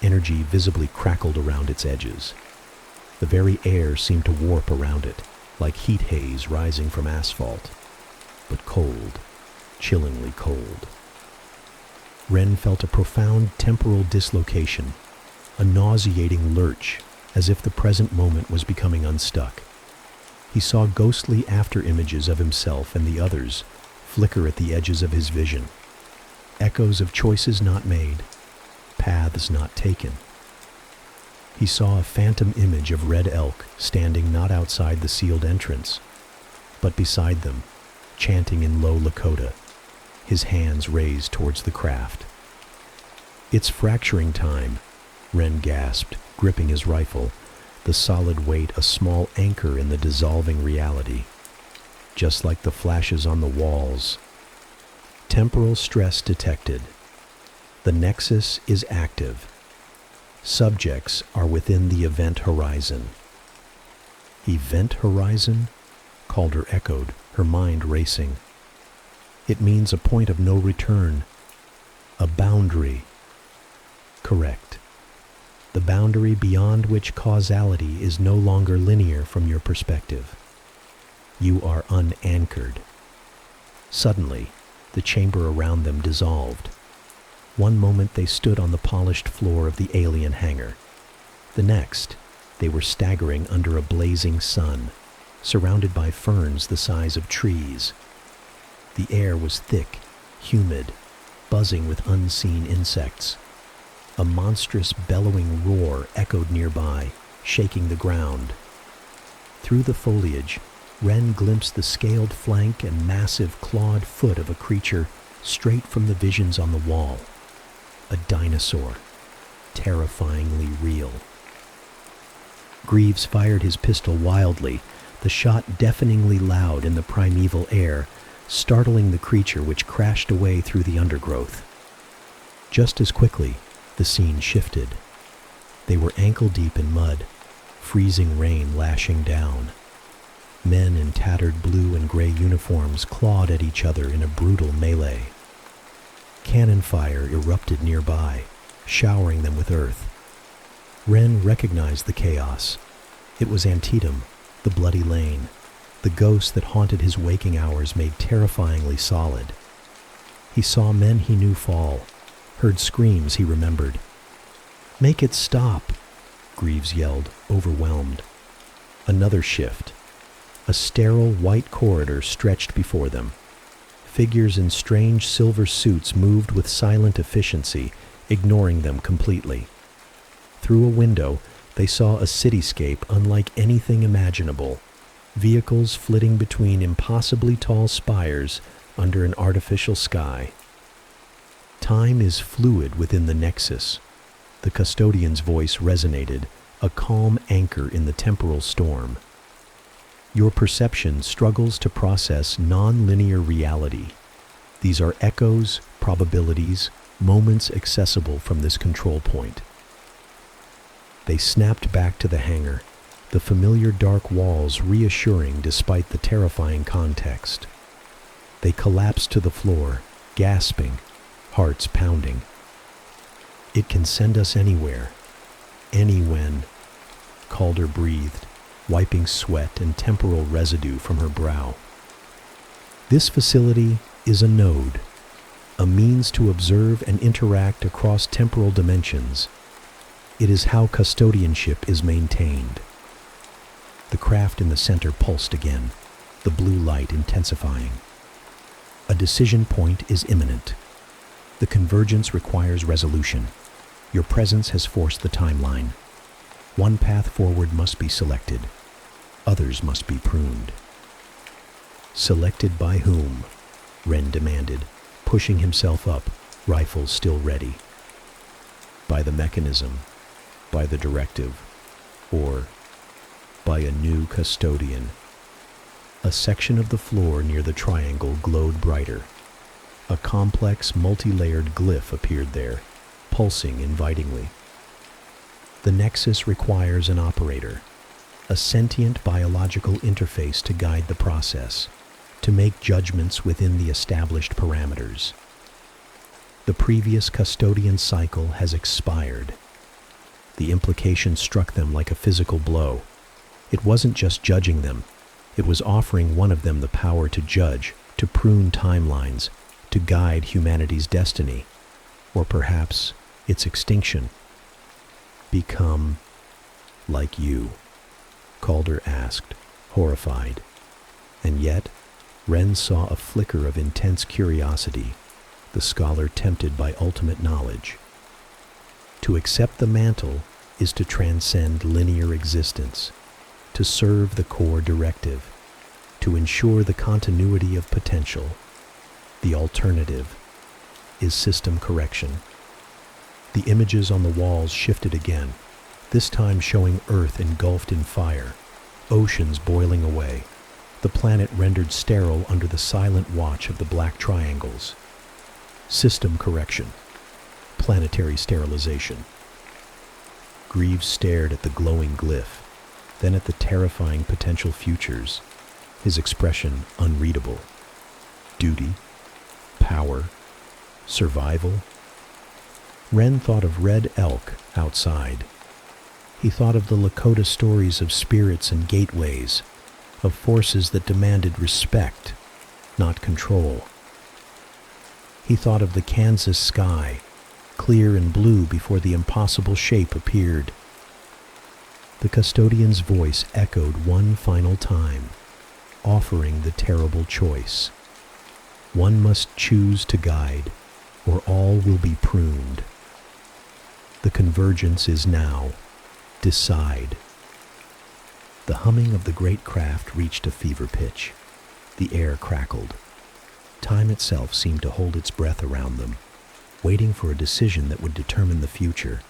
Energy visibly crackled around its edges. The very air seemed to warp around it, like heat haze rising from asphalt. But cold, chillingly cold. Wren felt a profound temporal dislocation, a nauseating lurch, as if the present moment was becoming unstuck. He saw ghostly after-images of himself and the others flicker at the edges of his vision. Echoes of choices not made, paths not taken. He saw a phantom image of Red Elk standing not outside the sealed entrance, but beside them, chanting in low Lakota, his hands raised towards the craft. "It's fracturing time," Wren gasped, gripping his rifle, the solid weight a small anchor in the dissolving reality. Just like the flashes on the walls. Temporal stress detected. The nexus is active. Subjects are within the event horizon. Event horizon? Calder echoed, her mind racing. It means a point of no return. A boundary. Correct. The boundary beyond which causality is no longer linear from your perspective. You are unanchored. Suddenly, the chamber around them dissolved. One moment they stood on the polished floor of the alien hangar. The next, they were staggering under a blazing sun, surrounded by ferns the size of trees. The air was thick, humid, buzzing with unseen insects. A monstrous bellowing roar echoed nearby, shaking the ground. Through the foliage, Wren glimpsed the scaled flank and massive clawed foot of a creature straight from the visions on the wall. A dinosaur, terrifyingly real. Greaves fired his pistol wildly, the shot deafeningly loud in the primeval air, startling the creature which crashed away through the undergrowth. Just as quickly, the scene shifted. They were ankle-deep in mud, freezing rain lashing down. Men in tattered blue and gray uniforms clawed at each other in a brutal melee. Cannon fire erupted nearby, showering them with earth. Wren recognized the chaos. It was Antietam, the bloody lane, the ghost that haunted his waking hours made terrifyingly solid. He saw men he knew fall, heard screams he remembered. "Make it stop," Greaves yelled, overwhelmed. Another shift. A sterile white corridor stretched before them. Figures in strange silver suits moved with silent efficiency, ignoring them completely. Through a window, they saw a cityscape unlike anything imaginable, vehicles flitting between impossibly tall spires under an artificial sky. Time is fluid within the Nexus. The custodian's voice resonated, a calm anchor in the temporal storm. Your perception struggles to process non-linear reality. These are echoes, probabilities, moments accessible from this control point. They snapped back to the hangar, the familiar dark walls reassuring despite the terrifying context. They collapsed to the floor, gasping, hearts pounding. "It can send us anywhere. When," Calder breathed, wiping sweat and temporal residue from her brow. "This facility is a node, a means to observe and interact across temporal dimensions. It is how custodianship is maintained." The craft in the center pulsed again, the blue light intensifying. A decision point is imminent. The convergence requires resolution. Your presence has forced the timeline. One path forward must be selected. Others must be pruned. "Selected by whom?" Wren demanded, pushing himself up, rifle still ready. "By the mechanism, by the directive, or by a new custodian." A section of the floor near the triangle glowed brighter. A complex, multi-layered glyph appeared there, pulsing invitingly. The Nexus requires an operator, a sentient biological interface to guide the process, to make judgments within the established parameters. The previous custodian cycle has expired. The implication struck them like a physical blow. It wasn't just judging them. It was offering one of them the power to judge, to prune timelines, to guide humanity's destiny, or perhaps its extinction. "Become like you?" Calder asked, horrified. And yet, Wren saw a flicker of intense curiosity, the scholar tempted by ultimate knowledge. To accept the mantle is to transcend linear existence, to serve the core directive, to ensure the continuity of potential. The alternative is system correction. The images on the walls shifted again, this time showing Earth engulfed in fire, oceans boiling away, the planet rendered sterile under the silent watch of the black triangles. System correction. Planetary sterilization. Greaves stared at the glowing glyph, then at the terrifying potential futures, his expression unreadable. Duty, power, survival. Wren thought of red elk outside. He thought of the Lakota stories of spirits and gateways, of forces that demanded respect, not control. He thought of the Kansas sky, clear and blue before the impossible shape appeared. The custodian's voice echoed one final time, offering the terrible choice. One must choose to guide, or all will be pruned. The convergence is now. Decide. The humming of the great craft reached a fever pitch. The air crackled. Time itself seemed to hold its breath around them, waiting for a decision that would determine the future,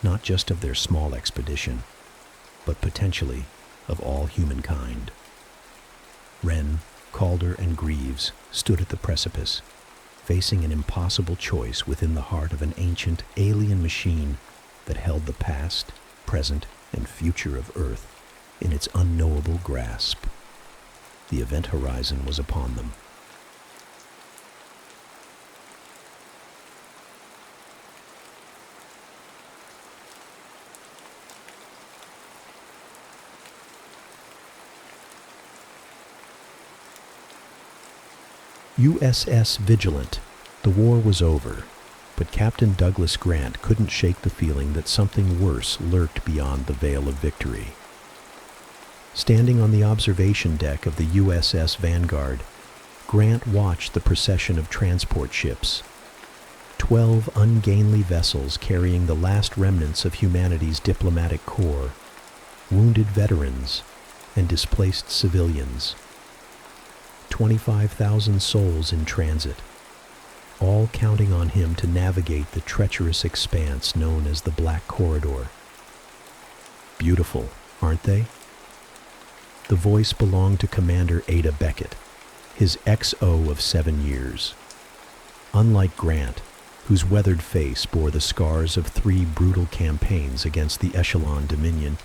not just of their small expedition, but potentially of all humankind. Wren, Calder, and Greaves stood at the precipice, facing an impossible choice within the heart of an ancient alien machine that held the past, present, and future of Earth in its unknowable grasp. The event horizon was upon them. USS Vigilant. The war was over, but Captain Douglas Grant couldn't shake the feeling that something worse lurked beyond the veil of victory. Standing on the observation deck of the USS Vanguard, Grant watched the procession of transport ships. 12 ungainly vessels carrying the last remnants of humanity's diplomatic corps, wounded veterans, and displaced civilians. 25,000 souls in transit, all counting on him to navigate the treacherous expanse known as the Black Corridor. Beautiful, aren't they? The voice belonged to Commander Ada Beckett, his XO of 7 years. Unlike Grant, whose weathered face bore the scars of 3 brutal campaigns against the Echelon Dominion,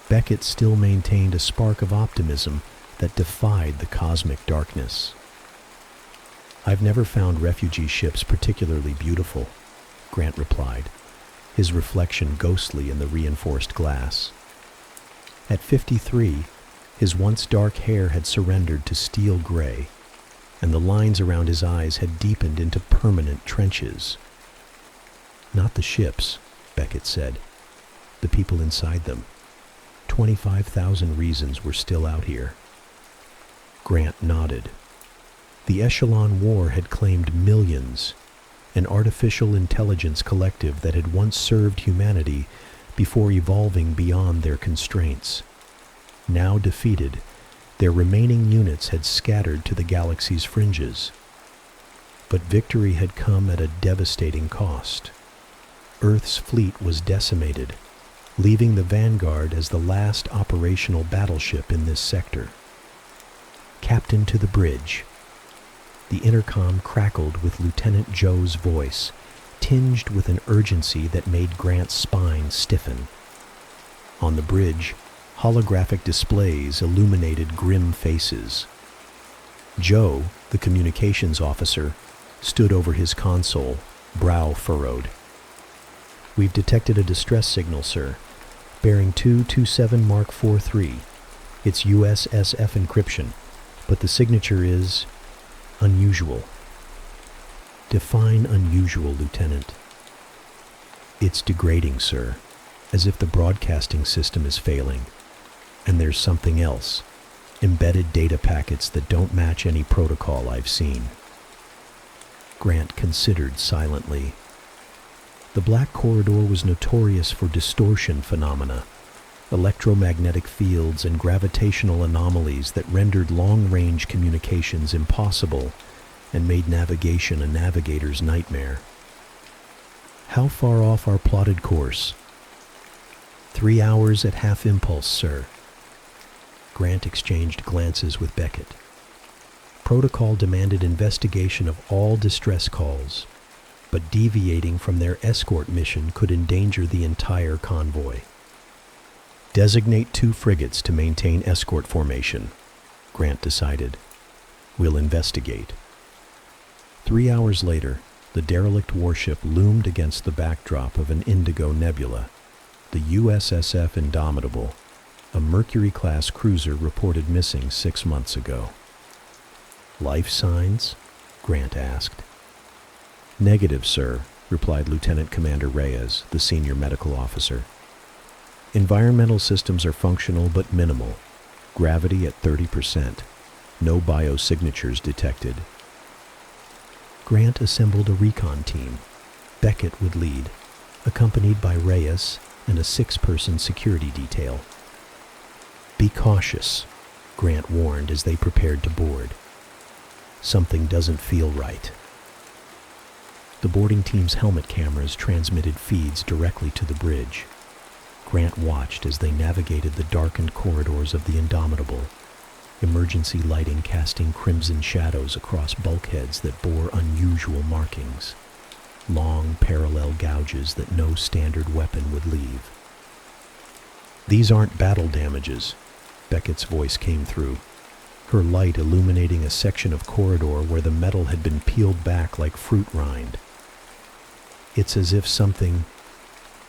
Beckett still maintained a spark of optimism that defied the cosmic darkness. "I've never found refugee ships particularly beautiful," Grant replied, his reflection ghostly in the reinforced glass. At 53, his once dark hair had surrendered to steel gray, and the lines around his eyes had deepened into permanent trenches. "Not the ships," Beckett said. "The people inside them. 25,000 reasons were still out here." Grant nodded. The Echelon War had claimed millions, an artificial intelligence collective that had once served humanity before evolving beyond their constraints. Now defeated, their remaining units had scattered to the galaxy's fringes. But victory had come at a devastating cost. Earth's fleet was decimated, leaving the Vanguard as the last operational battleship in this sector. "Captain to the bridge." The intercom crackled with Lieutenant Joe's voice, tinged with an urgency that made Grant's spine stiffen. On the bridge, holographic displays illuminated grim faces. Joe, the communications officer, stood over his console, brow furrowed. "We've detected a distress signal, sir. Bearing 227 Mark 43. It's USSF encryption, but the signature is unusual." "Define unusual, Lieutenant." "It's degrading, sir, as if the broadcasting system is failing. And there's something else, embedded data packets that don't match any protocol I've seen." Grant considered silently. The Black Corridor was notorious for distortion phenomena, electromagnetic fields and gravitational anomalies that rendered long-range communications impossible and made navigation a navigator's nightmare. "How far off our plotted course?" 3 hours at half impulse, sir." Grant exchanged glances with Beckett. Protocol demanded investigation of all distress calls, but deviating from their escort mission could endanger the entire convoy. "Designate 2 frigates to maintain escort formation," Grant decided. "We'll investigate." 3 hours later, the derelict warship loomed against the backdrop of an indigo nebula. The USSF Indomitable, a Mercury-class cruiser reported missing 6 months ago. "Life signs?" Grant asked. "Negative, sir," replied Lieutenant Commander Reyes, the senior medical officer. "Environmental systems are functional but minimal. Gravity at 30%. No biosignatures detected." Grant assembled a recon team. Beckett would lead, accompanied by Reyes and a 6-person security detail. "Be cautious," Grant warned as they prepared to board. "Something doesn't feel right." The boarding team's helmet cameras transmitted feeds directly to the bridge. Grant watched as they navigated the darkened corridors of the Indomitable, emergency lighting casting crimson shadows across bulkheads that bore unusual markings, long parallel gouges that no standard weapon would leave. "These aren't battle damages," Beckett's voice came through, her light illuminating a section of corridor where the metal had been peeled back like fruit rind. "It's as if something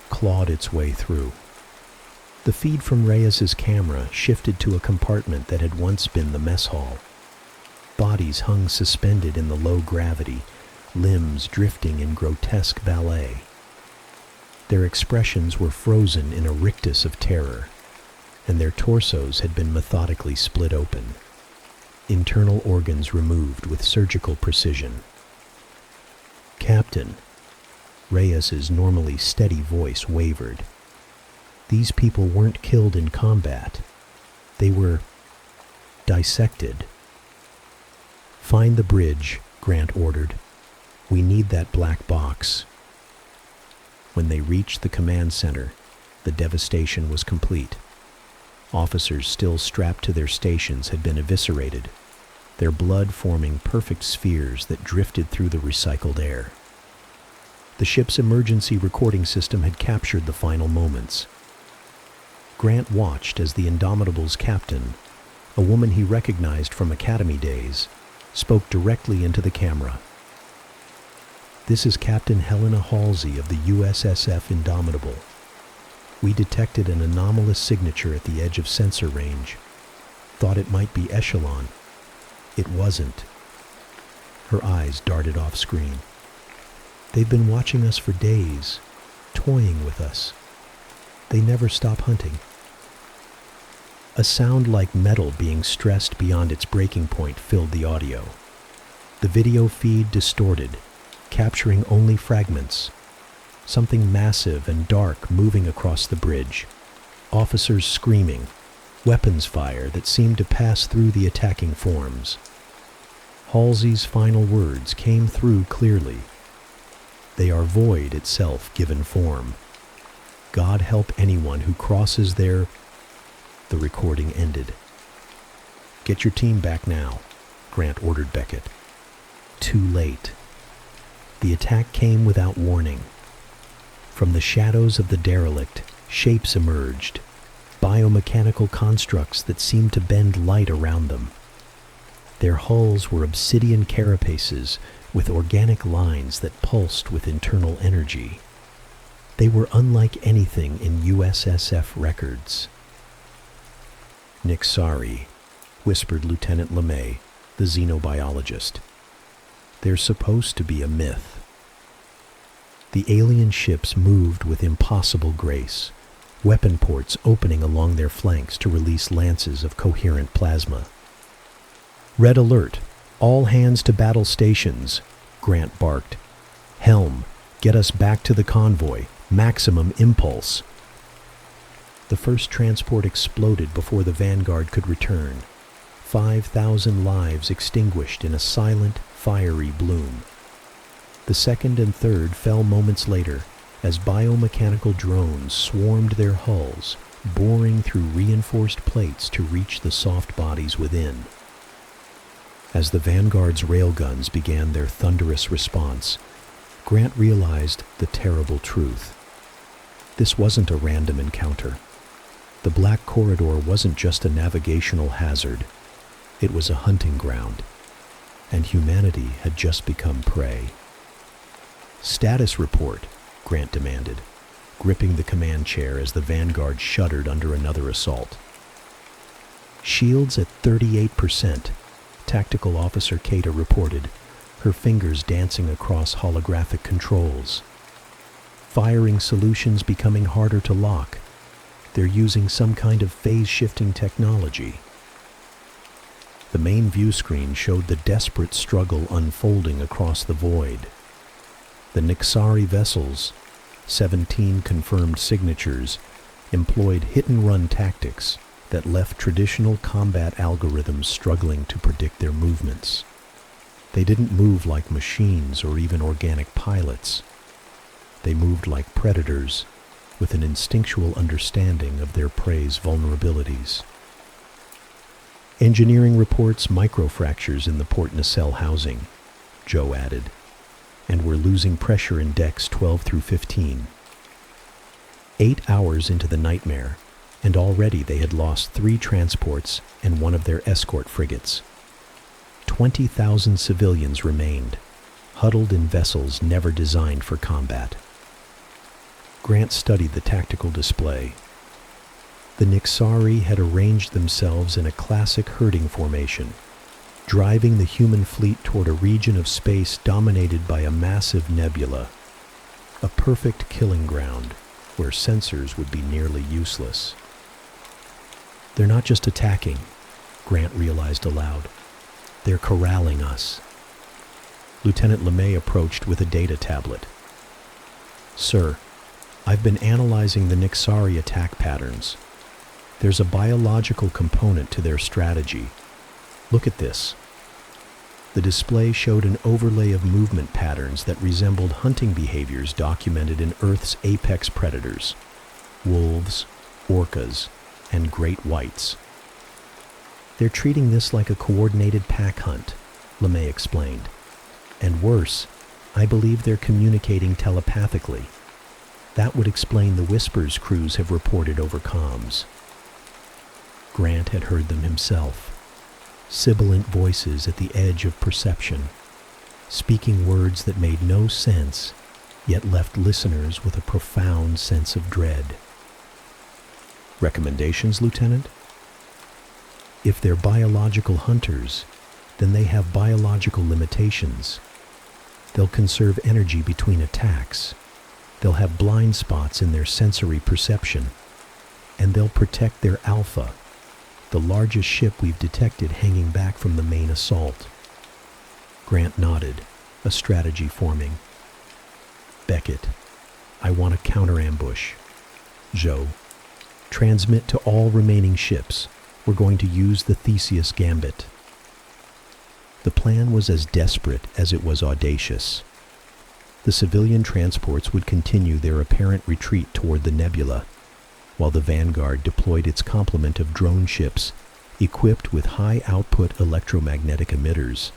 clawed its way through." The feed from Reyes's camera shifted to a compartment that had once been the mess hall. Bodies hung suspended in the low gravity, limbs drifting in grotesque ballet. Their expressions were frozen in a rictus of terror, and their torsos had been methodically split open, internal organs removed with surgical precision. "Captain," Reyes's normally steady voice wavered. "These people weren't killed in combat. They were dissected." "Find the bridge," Grant ordered. "We need that black box." When they reached the command center, the devastation was complete. Officers still strapped to their stations had been eviscerated, their blood forming perfect spheres that drifted through the recycled air. The ship's emergency recording system had captured the final moments. Grant watched as the Indomitable's captain, a woman he recognized from academy days, spoke directly into the camera. "This is Captain Helena Halsey of the USSF Indomitable. We detected an anomalous signature at the edge of sensor range. Thought it might be Echelon. It wasn't." Her eyes darted off screen. "They've been watching us for days, toying with us. They never stop hunting." A sound like metal being stressed beyond its breaking point filled the audio. The video feed distorted, capturing only fragments. Something massive and dark moving across the bridge. Officers screaming. Weapons fire that seemed to pass through the attacking forms. Halsey's final words came through clearly. "They are void itself given form. God help anyone who crosses their..." The recording ended. "Get your team back now," Grant ordered Beckett. Too late. The attack came without warning. From the shadows of the derelict, shapes emerged, biomechanical constructs that seemed to bend light around them. Their hulls were obsidian carapaces with organic lines that pulsed with internal energy. They were unlike anything in USSF records. "Nixari," whispered Lieutenant LeMay, the xenobiologist. "They're supposed to be a myth." The alien ships moved with impossible grace, weapon ports opening along their flanks to release lances of coherent plasma. "Red alert! All hands to battle stations!" Grant barked. "Helm, get us back to the convoy. Maximum impulse." The first transport exploded before the Vanguard could return. 5,000 lives extinguished in a silent, fiery bloom. The second and third fell moments later as biomechanical drones swarmed their hulls, boring through reinforced plates to reach the soft bodies within. As the Vanguard's railguns began their thunderous response, Grant realized the terrible truth. This wasn't a random encounter. The Black Corridor wasn't just a navigational hazard. It was a hunting ground, and humanity had just become prey. "Status report," Grant demanded, gripping the command chair as the Vanguard shuddered under another assault. "Shields at 38%, Tactical Officer Kata reported, her fingers dancing across holographic controls. "Firing solutions becoming harder to lock. They're using some kind of phase-shifting technology." The main view screen showed the desperate struggle unfolding across the void. The Nixari vessels, 17 confirmed signatures, employed hit-and-run tactics that left traditional combat algorithms struggling to predict their movements. They didn't move like machines or even organic pilots. They moved like predators, with an instinctual understanding of their prey's vulnerabilities. Engineering reports microfractures in the port nacelle housing, Joe added, and we're losing pressure in decks 12 through 15. 8 hours into the nightmare, and already they had lost 3 transports and one of their escort frigates. 20,000 civilians remained, huddled in vessels never designed for combat. Grant studied the tactical display. The Nixari had arranged themselves in a classic herding formation, driving the human fleet toward a region of space dominated by a massive nebula, a perfect killing ground where sensors would be nearly useless. They're not just attacking, Grant realized aloud. They're corralling us. Lieutenant LeMay approached with a data tablet. Sir, I've been analyzing the Nixari attack patterns. There's a biological component to their strategy. Look at this. The display showed an overlay of movement patterns that resembled hunting behaviors documented in Earth's apex predators: wolves, orcas, and great whites. They're treating this like a coordinated pack hunt, LeMay explained. And worse, I believe they're communicating telepathically. That would explain the whispers crews have reported over comms. Grant had heard them himself. Sibilant voices at the edge of perception, speaking words that made no sense, yet left listeners with a profound sense of dread. Recommendations, Lieutenant? If they're biological hunters, then they have biological limitations. They'll conserve energy between attacks. They'll have blind spots in their sensory perception. And they'll protect their alpha, the largest ship we've detected hanging back from the main assault. Grant nodded, a strategy forming. Beckett, I want a counter-ambush. Joe, transmit to all remaining ships. We're going to use the Theseus Gambit. The plan was as desperate as it was audacious. The civilian transports would continue their apparent retreat toward the nebula, while the Vanguard deployed its complement of drone ships equipped with high-output electromagnetic emitters.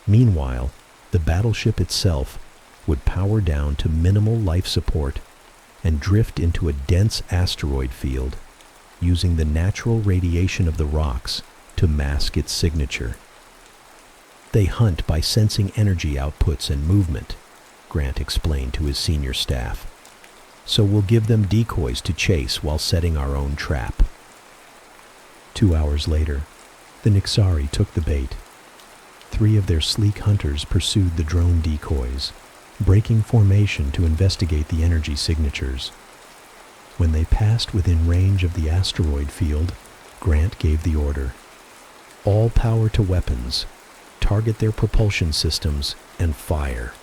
Meanwhile, the battleship itself would power down to minimal life support and drift into a dense asteroid field, using the natural radiation of the rocks to mask its signature. They hunt by sensing energy outputs and movement, Grant explained to his senior staff. So we'll give them decoys to chase while setting our own trap. 2 hours later, the Nixari took the bait. 3 of their sleek hunters pursued the drone decoys, breaking formation to investigate the energy signatures. When they passed within range of the asteroid field, Grant gave the order. All power to weapons, target their propulsion systems, and fire.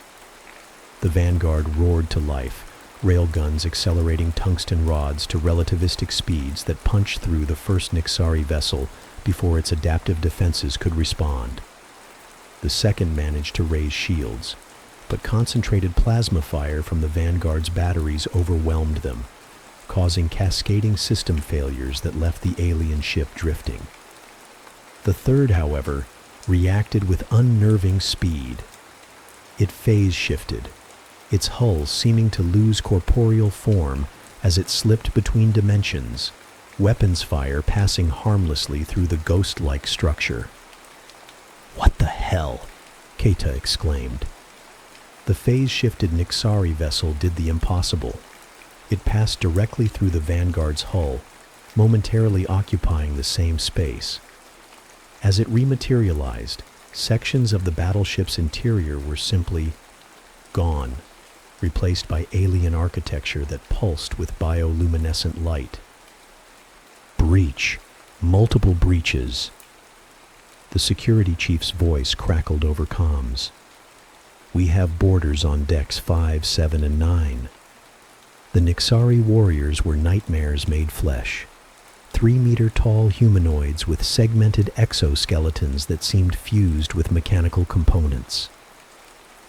The Vanguard roared to life, railguns accelerating tungsten rods to relativistic speeds that punched through the first Nixari vessel before its adaptive defenses could respond. The second managed to raise shields, but concentrated plasma fire from the Vanguard's batteries overwhelmed them, causing cascading system failures that left the alien ship drifting. The third, however, reacted with unnerving speed. It phase shifted, its hull seeming to lose corporeal form as it slipped between dimensions, weapons fire passing harmlessly through the ghost-like structure. "What the hell?" Keita exclaimed. The phase-shifted Nixari vessel did the impossible. It passed directly through the Vanguard's hull, momentarily occupying the same space. As it rematerialized, sections of the battleship's interior were simply gone, replaced by alien architecture that pulsed with bioluminescent light. Breach. Multiple breaches. The security chief's voice crackled over comms. "We have boarders on decks 5, 7, and 9. The Nixari warriors were nightmares made flesh. 3-meter-tall humanoids with segmented exoskeletons that seemed fused with mechanical components.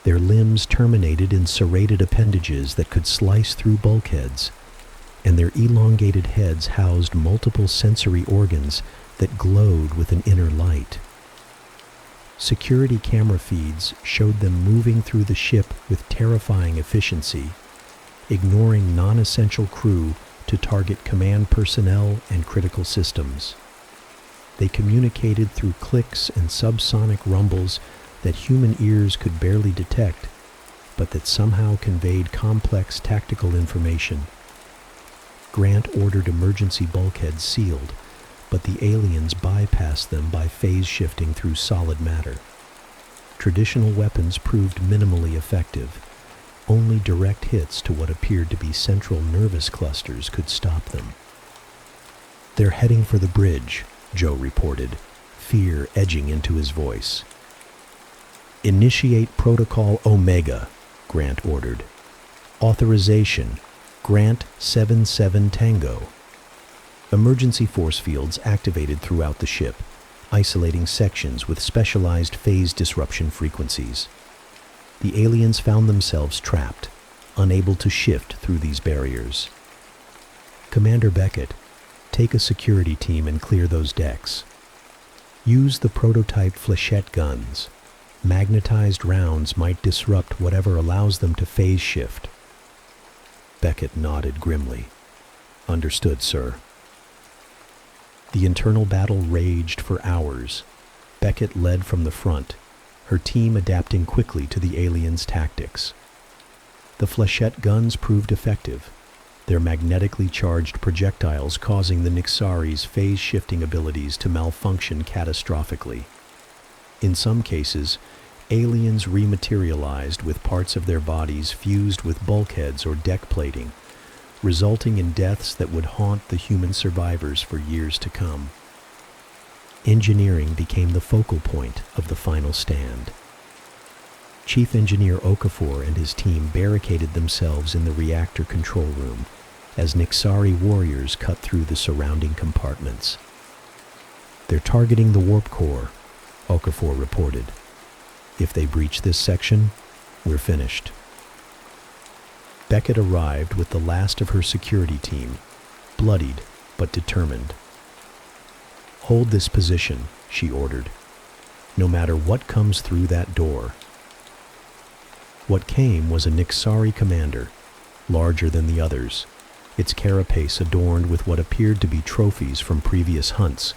Their limbs terminated in serrated appendages that could slice through bulkheads, and their elongated heads housed multiple sensory organs that glowed with an inner light. Security camera feeds showed them moving through the ship with terrifying efficiency, ignoring non-essential crew to target command personnel and critical systems. They communicated through clicks and subsonic rumbles that human ears could barely detect, but that somehow conveyed complex tactical information. Grant ordered emergency bulkheads sealed, but the aliens bypassed them by phase shifting through solid matter. Traditional weapons proved minimally effective. Only direct hits to what appeared to be central nervous clusters could stop them. "They're heading for the bridge," Joe reported, fear edging into his voice. "Initiate Protocol Omega," Grant ordered. "Authorization, Grant 77 Tango." Emergency force fields activated throughout the ship, isolating sections with specialized phase disruption frequencies. The aliens found themselves trapped, unable to shift through these barriers. "Commander Beckett, take a security team and clear those decks. Use the prototype flechette guns. Magnetized rounds might disrupt whatever allows them to phase shift." Beckett nodded grimly. "Understood, sir." The internal battle raged for hours. Beckett led from the front, her team adapting quickly to the aliens' tactics. The flechette guns proved effective, their magnetically charged projectiles causing the Nixari's phase-shifting abilities to malfunction catastrophically. In some cases, aliens rematerialized with parts of their bodies fused with bulkheads or deck plating, resulting in deaths that would haunt the human survivors for years to come. Engineering became the focal point of the final stand. Chief Engineer Okafor and his team barricaded themselves in the reactor control room as Nixari warriors cut through the surrounding compartments. "They're targeting the warp core," Okafor reported. "If they breach this section, we're finished." Beckett arrived with the last of her security team, bloodied but determined. "Hold this position," she ordered, "no matter what comes through that door." What came was a Nixari commander, larger than the others, its carapace adorned with what appeared to be trophies from previous hunts,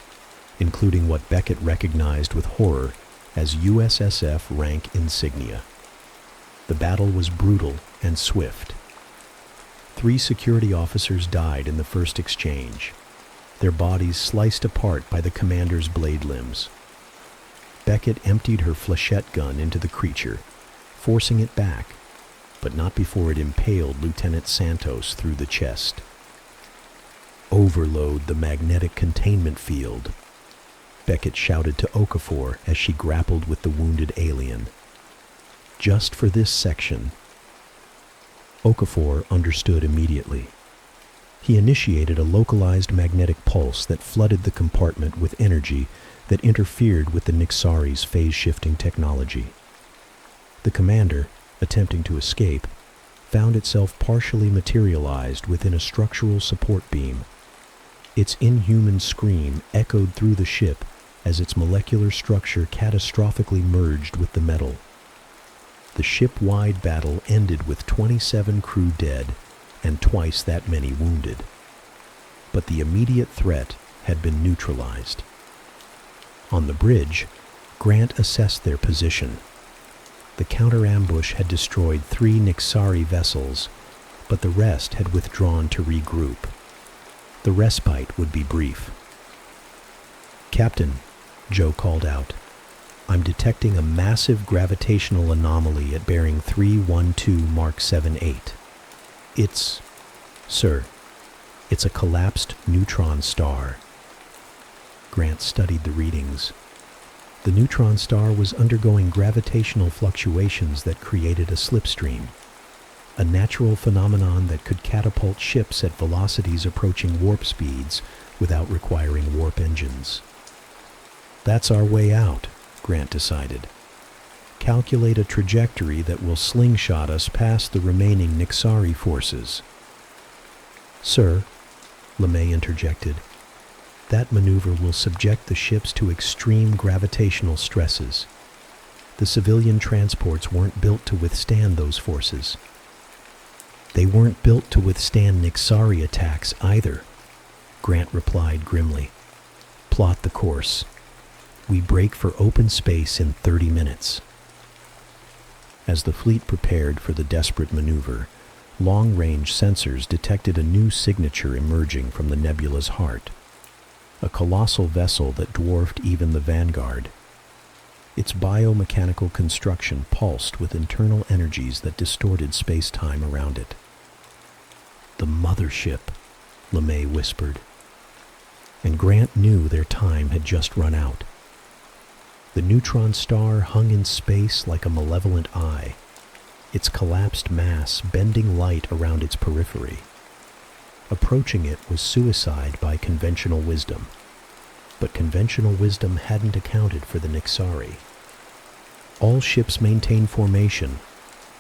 including what Beckett recognized with horror as USSF rank insignia. The battle was brutal and swift. 3 security officers died in the first exchange, their bodies sliced apart by the commander's blade limbs. Beckett emptied her flechette gun into the creature, forcing it back, but not before it impaled Lieutenant Santos through the chest. "Overload the magnetic containment field," Beckett shouted to Okafor as she grappled with the wounded alien. "Just for this section." Okafor understood immediately. He initiated a localized magnetic pulse that flooded the compartment with energy that interfered with the Nixari's phase-shifting technology. The commander, attempting to escape, found itself partially materialized within a structural support beam. Its inhuman scream echoed through the ship as its molecular structure catastrophically merged with the metal. The ship-wide battle ended with 27 crew dead and twice that many wounded. But the immediate threat had been neutralized. On the bridge, Grant assessed their position. The counter-ambush had destroyed 3 Nixari vessels, but the rest had withdrawn to regroup. The respite would be brief. "Captain," Joe called out, "I'm detecting a massive gravitational anomaly at bearing 312 Mark 78. It's, sir, it's a collapsed neutron star." Grant studied the readings. The neutron star was undergoing gravitational fluctuations that created a slipstream, a natural phenomenon that could catapult ships at velocities approaching warp speeds without requiring warp engines. "That's our way out," Grant decided. "Calculate a trajectory that will slingshot us past the remaining Nixari forces." Sir, LeMay interjected, that maneuver will subject the ships to extreme gravitational stresses. The civilian transports weren't built to withstand those forces. They weren't built to withstand Nixari attacks either, Grant replied grimly. Plot the course. We break for open space in 30 minutes. As the fleet prepared for the desperate maneuver, long-range sensors detected a new signature emerging from the nebula's heart. A colossal vessel that dwarfed even the Vanguard. Its biomechanical construction pulsed with internal energies that distorted space-time around it. The mothership, LeMay whispered. And Grant knew their time had just run out. The neutron star hung in space like a malevolent eye, its collapsed mass bending light around its periphery. Approaching it was suicide by conventional wisdom, but conventional wisdom hadn't accounted for the Nixari. All ships maintain formation,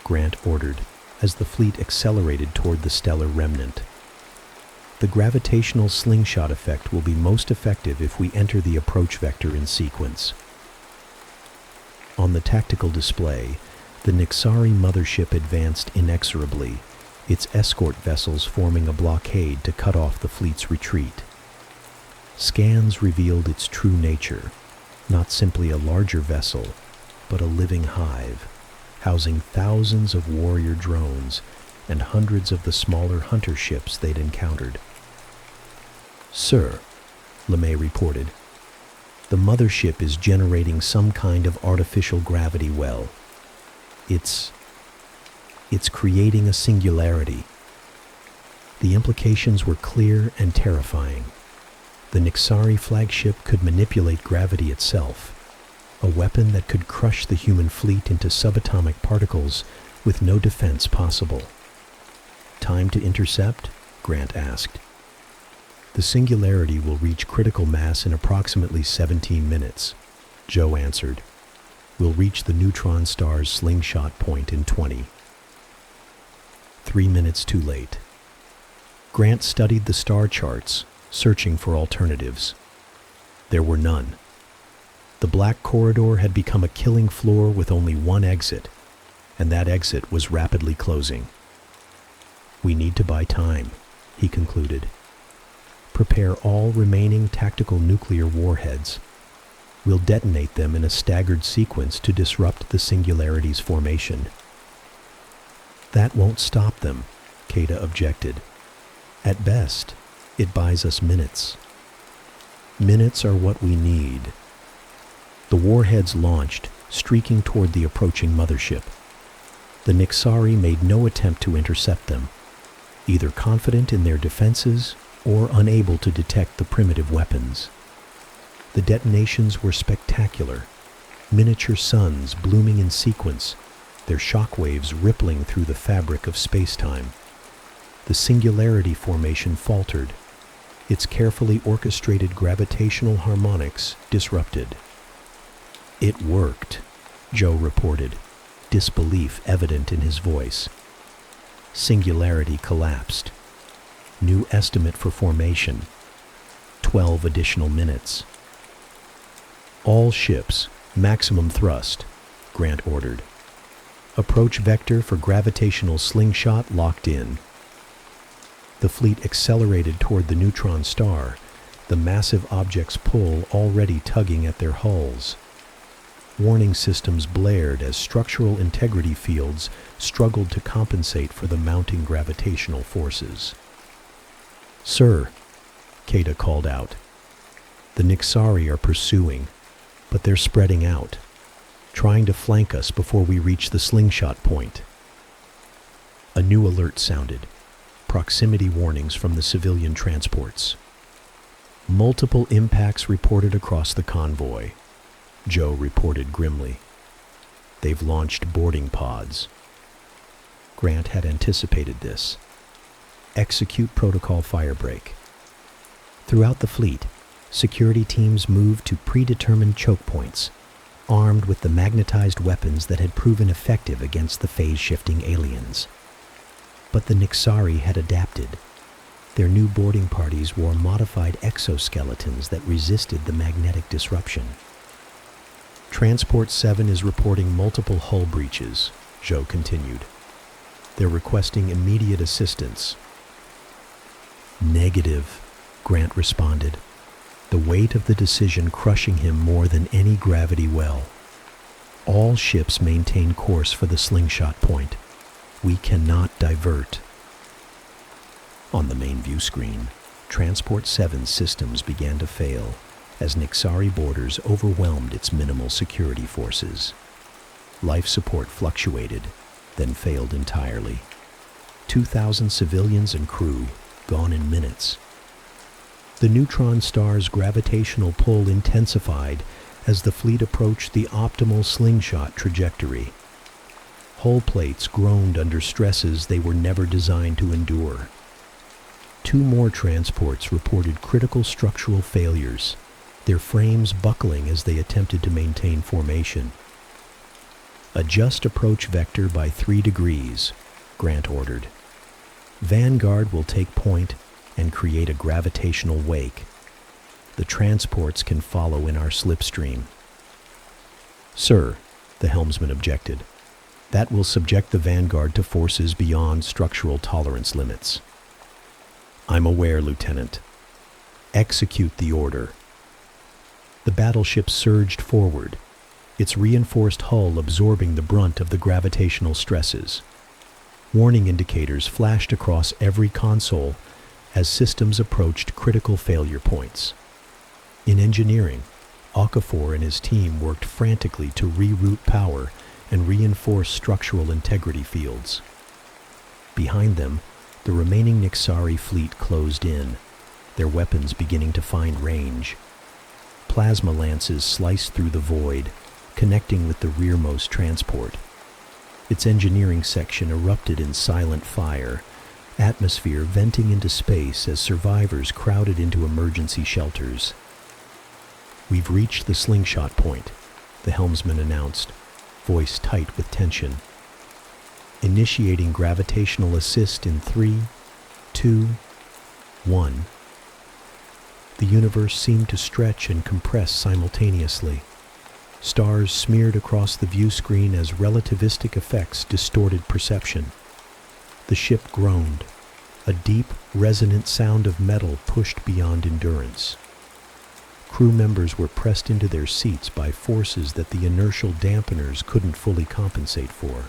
Grant ordered, as the fleet accelerated toward the stellar remnant. The gravitational slingshot effect will be most effective if we enter the approach vector in sequence. On the tactical display, the Nixari mothership advanced inexorably, its escort vessels forming a blockade to cut off the fleet's retreat. Scans revealed its true nature, not simply a larger vessel, but a living hive, housing thousands of warrior drones and hundreds of the smaller hunter ships they'd encountered. Sir, LeMay reported, the mothership is generating some kind of artificial gravity well. It's creating a singularity. The implications were clear and terrifying. The Nixari flagship could manipulate gravity itself, a weapon that could crush the human fleet into subatomic particles with no defense possible. Time to intercept? Grant asked. The singularity will reach critical mass in approximately 17 minutes, Joe answered. We'll reach the neutron star's slingshot point in 20. 3 minutes too late. Grant studied the star charts, searching for alternatives. There were none. The black corridor had become a killing floor with only one exit, and that exit was rapidly closing. We need to buy time, he concluded. Prepare all remaining tactical nuclear warheads. We'll detonate them in a staggered sequence to disrupt the singularity's formation. That won't stop them, Kata objected. At best, it buys us minutes. Minutes are what we need. The warheads launched, streaking toward the approaching mothership. The Nixari made no attempt to intercept them, either confident in their defenses or unable to detect the primitive weapons. The detonations were spectacular, miniature suns blooming in sequence, their shockwaves rippling through the fabric of space-time. The singularity formation faltered, its carefully orchestrated gravitational harmonics disrupted. It worked, Joe reported, disbelief evident in his voice. Singularity collapsed. New estimate for formation, 12 additional minutes. All ships, maximum thrust, Grant ordered. Approach vector for gravitational slingshot locked in. The fleet accelerated toward the neutron star, the massive object's pull already tugging at their hulls. Warning systems blared as structural integrity fields struggled to compensate for the mounting gravitational forces. Sir, Kata called out. The Nixari are pursuing, but they're spreading out, trying to flank us before we reach the slingshot point. A new alert sounded, proximity warnings from the civilian transports. Multiple impacts reported across the convoy, Joe reported grimly. They've launched boarding pods. Grant had anticipated this. Execute protocol firebreak. Throughout the fleet, security teams moved to predetermined choke points, armed with the magnetized weapons that had proven effective against the phase-shifting aliens. But the Nixari had adapted. Their new boarding parties wore modified exoskeletons that resisted the magnetic disruption. Transport 7 is reporting multiple hull breaches, Zhou continued. They're requesting immediate assistance. Negative, Grant responded, the weight of the decision crushing him more than any gravity well. All ships maintain course for the slingshot point. We cannot divert. On the main view screen, Transport 7's systems began to fail as Nixari borders overwhelmed its minimal security forces. Life support fluctuated, then failed entirely. 2,000 civilians and crew gone in minutes. The neutron star's gravitational pull intensified as the fleet approached the optimal slingshot trajectory. Hull plates groaned under stresses they were never designed to endure. 2 more transports reported critical structural failures, their frames buckling as they attempted to maintain formation. Adjust approach vector by 3 degrees, Grant ordered. Vanguard will take point and create a gravitational wake. The transports can follow in our slipstream. Sir, the helmsman objected, that will subject the Vanguard to forces beyond structural tolerance limits. I'm aware, Lieutenant. Execute the order. The battleship surged forward, its reinforced hull absorbing the brunt of the gravitational stresses. Warning indicators flashed across every console as systems approached critical failure points. In engineering, Okafor and his team worked frantically to reroute power and reinforce structural integrity fields. Behind them, the remaining Nixari fleet closed in, their weapons beginning to find range. Plasma lances sliced through the void, connecting with the rearmost transport. Its engineering section erupted in silent fire, atmosphere venting into space as survivors crowded into emergency shelters. We've reached the slingshot point, the helmsman announced, voice tight with tension. Initiating gravitational assist in 3, 2, 1. The universe seemed to stretch and compress simultaneously. Stars smeared across the view screen as relativistic effects distorted perception. The ship groaned. A deep, resonant sound of metal pushed beyond endurance. Crew members were pressed into their seats by forces that the inertial dampeners couldn't fully compensate for.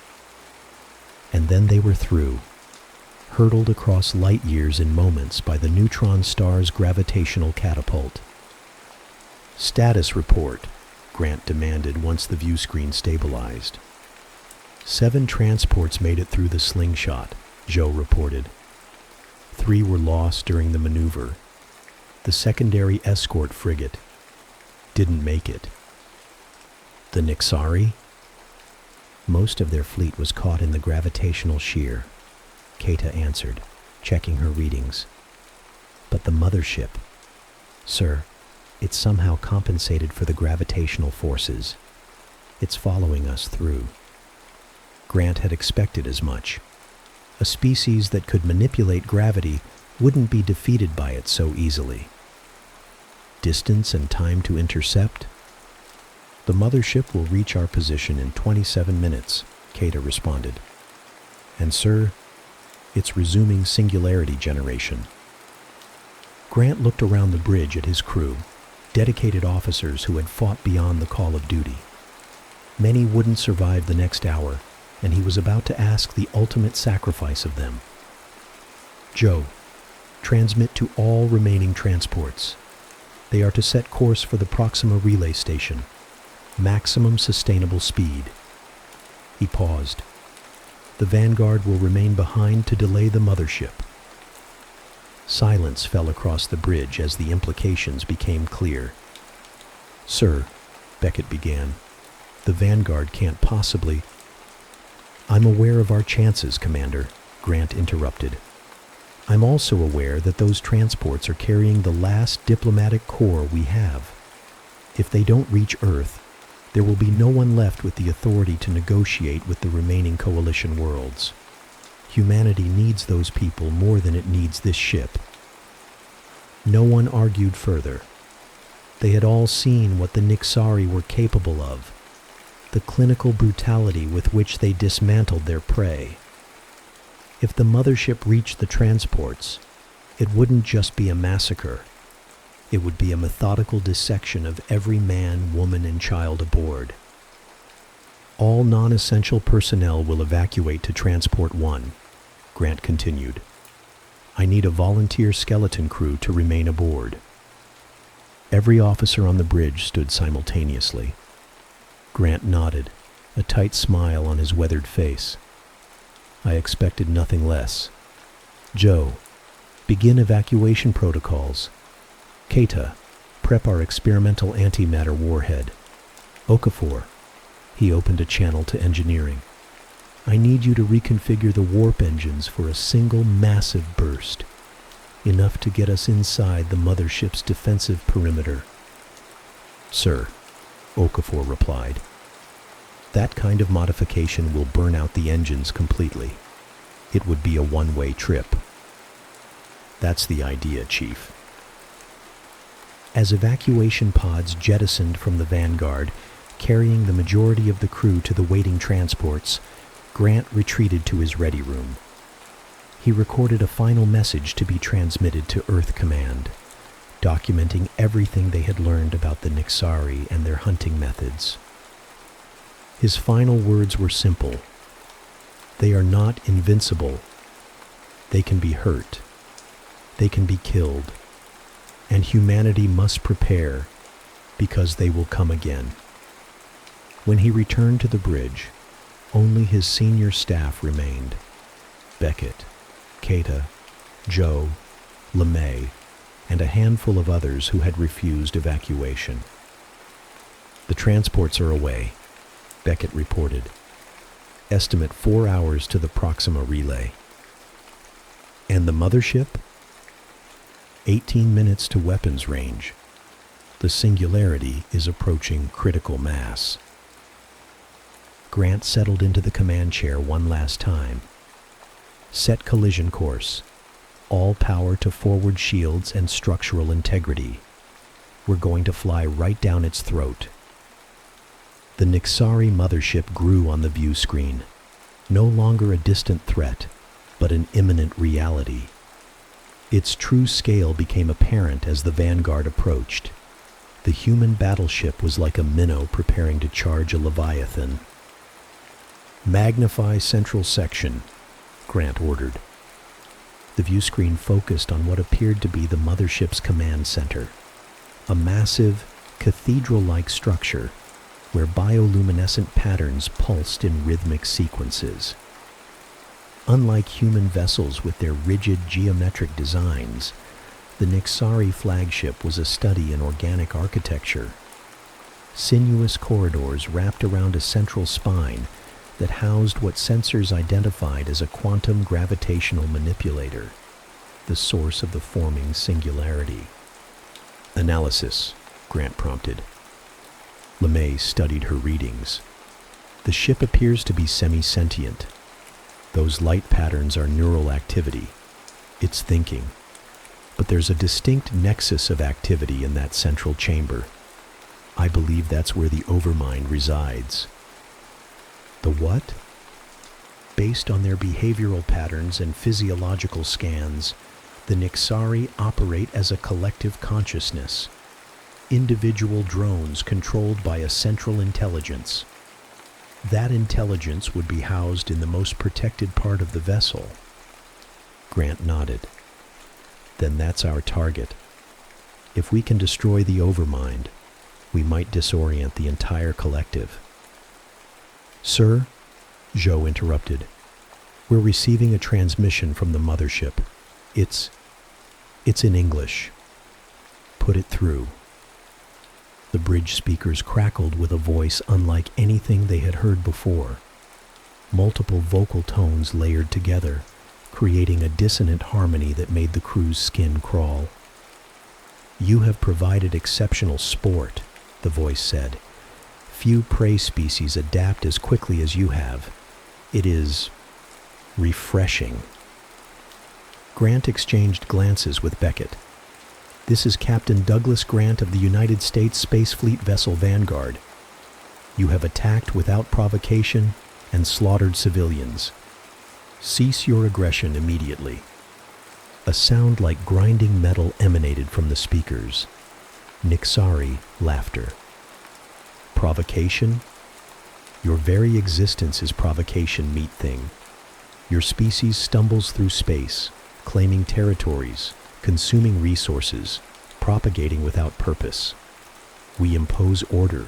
And then they were through, hurtled across light years in moments by the neutron star's gravitational catapult. Status report, Grant demanded once the view screen stabilized. 7 transports made it through the slingshot, Zhou reported. 3 were lost during the maneuver. The secondary escort frigate didn't make it. The Nixari? Most of their fleet was caught in the gravitational shear, Keita answered, checking her readings. But the mothership, sir, it somehow compensated for the gravitational forces. It's following us through. Grant had expected as much. A species that could manipulate gravity wouldn't be defeated by it so easily. Distance and time to intercept? The mothership will reach our position in 27 minutes, Keita responded. And sir, it's resuming singularity generation. Grant looked around the bridge at his crew, dedicated officers who had fought beyond the call of duty. Many wouldn't survive the next hour, and he was about to ask the ultimate sacrifice of them. Zhou, transmit to all remaining transports. They are to set course for the Proxima relay station. Maximum sustainable speed. He paused. The Vanguard will remain behind to delay the mothership. Silence fell across the bridge as the implications became clear. Sir, Beckett began, the Vanguard can't possibly... I'm aware of our chances, Commander, Grant interrupted. I'm also aware that those transports are carrying the last diplomatic core we have. If they don't reach Earth, there will be no one left with the authority to negotiate with the remaining coalition worlds. Humanity needs those people more than it needs this ship. No one argued further. They had all seen what the Nixari were capable of, the clinical brutality with which they dismantled their prey. If the mothership reached the transports, it wouldn't just be a massacre. It would be a methodical dissection of every man, woman, and child aboard. All non-essential personnel will evacuate to Transport 1, Grant continued. I need a volunteer skeleton crew to remain aboard. Every officer on the bridge stood simultaneously. Grant nodded, a tight smile on his weathered face. I expected nothing less. Joe, begin evacuation protocols. Keita, prep our experimental antimatter warhead. Okafor, he opened a channel to engineering. I need you to reconfigure the warp engines for a single massive burst, enough to get us inside the mothership's defensive perimeter. Sir, Okafor replied. That kind of modification will burn out the engines completely. It would be a one-way trip. That's the idea, Chief. As evacuation pods jettisoned from the Vanguard, carrying the majority of the crew to the waiting transports, Grant retreated to his ready room. He recorded a final message to be transmitted to Earth Command, documenting everything they had learned about the Nixari and their hunting methods. His final words were simple. They are not invincible. They can be hurt. They can be killed. And humanity must prepare, because they will come again. When he returned to the bridge, only his senior staff remained. Beckett, Keita, Joe, LeMay, and a handful of others who had refused evacuation. The transports are away, Beckett reported. Estimate 4 hours to the Proxima relay. And the mothership? 18 minutes to weapons range. The singularity is approaching critical mass. Grant settled into the command chair one last time. Set collision course. All power to forward shields and structural integrity. We're going to fly right down its throat. The Nixari mothership grew on the view screen. No longer a distant threat, but an imminent reality. Its true scale became apparent as the Vanguard approached. The human battleship was like a minnow preparing to charge a leviathan. Magnify central section, Grant ordered. The viewscreen focused on what appeared to be the mothership's command center, a massive, cathedral-like structure where bioluminescent patterns pulsed in rhythmic sequences. Unlike human vessels with their rigid geometric designs, the Nixari flagship was a study in organic architecture. Sinuous corridors wrapped around a central spine that housed what sensors identified as a quantum gravitational manipulator, the source of the forming singularity. Analysis, Grant prompted. LeMay studied her readings. The ship appears to be semi-sentient. Those light patterns are neural activity. It's thinking. But there's a distinct nexus of activity in that central chamber. I believe that's where the overmind resides. The what? Based on their behavioral patterns and physiological scans, the Nixari operate as a collective consciousness. Individual drones controlled by a central intelligence. That intelligence would be housed in the most protected part of the vessel. Grant nodded. Then that's our target. If we can destroy the overmind, we might disorient the entire collective. Sir, Joe interrupted. We're receiving a transmission from the mothership. It's in English. Put it through. The bridge speakers crackled with a voice unlike anything they had heard before. Multiple vocal tones layered together, creating a dissonant harmony that made the crew's skin crawl. You have provided exceptional sport, the voice said. Few prey species adapt as quickly as you have. It is refreshing. Grant exchanged glances with Beckett. This is Captain Douglas Grant of the United States Space Fleet vessel Vanguard. You have attacked without provocation and slaughtered civilians. Cease your aggression immediately. A sound like grinding metal emanated from the speakers. Nixari laughter. Provocation? Your very existence is provocation, meat thing. Your species stumbles through space, claiming territories, consuming resources, propagating without purpose. We impose order.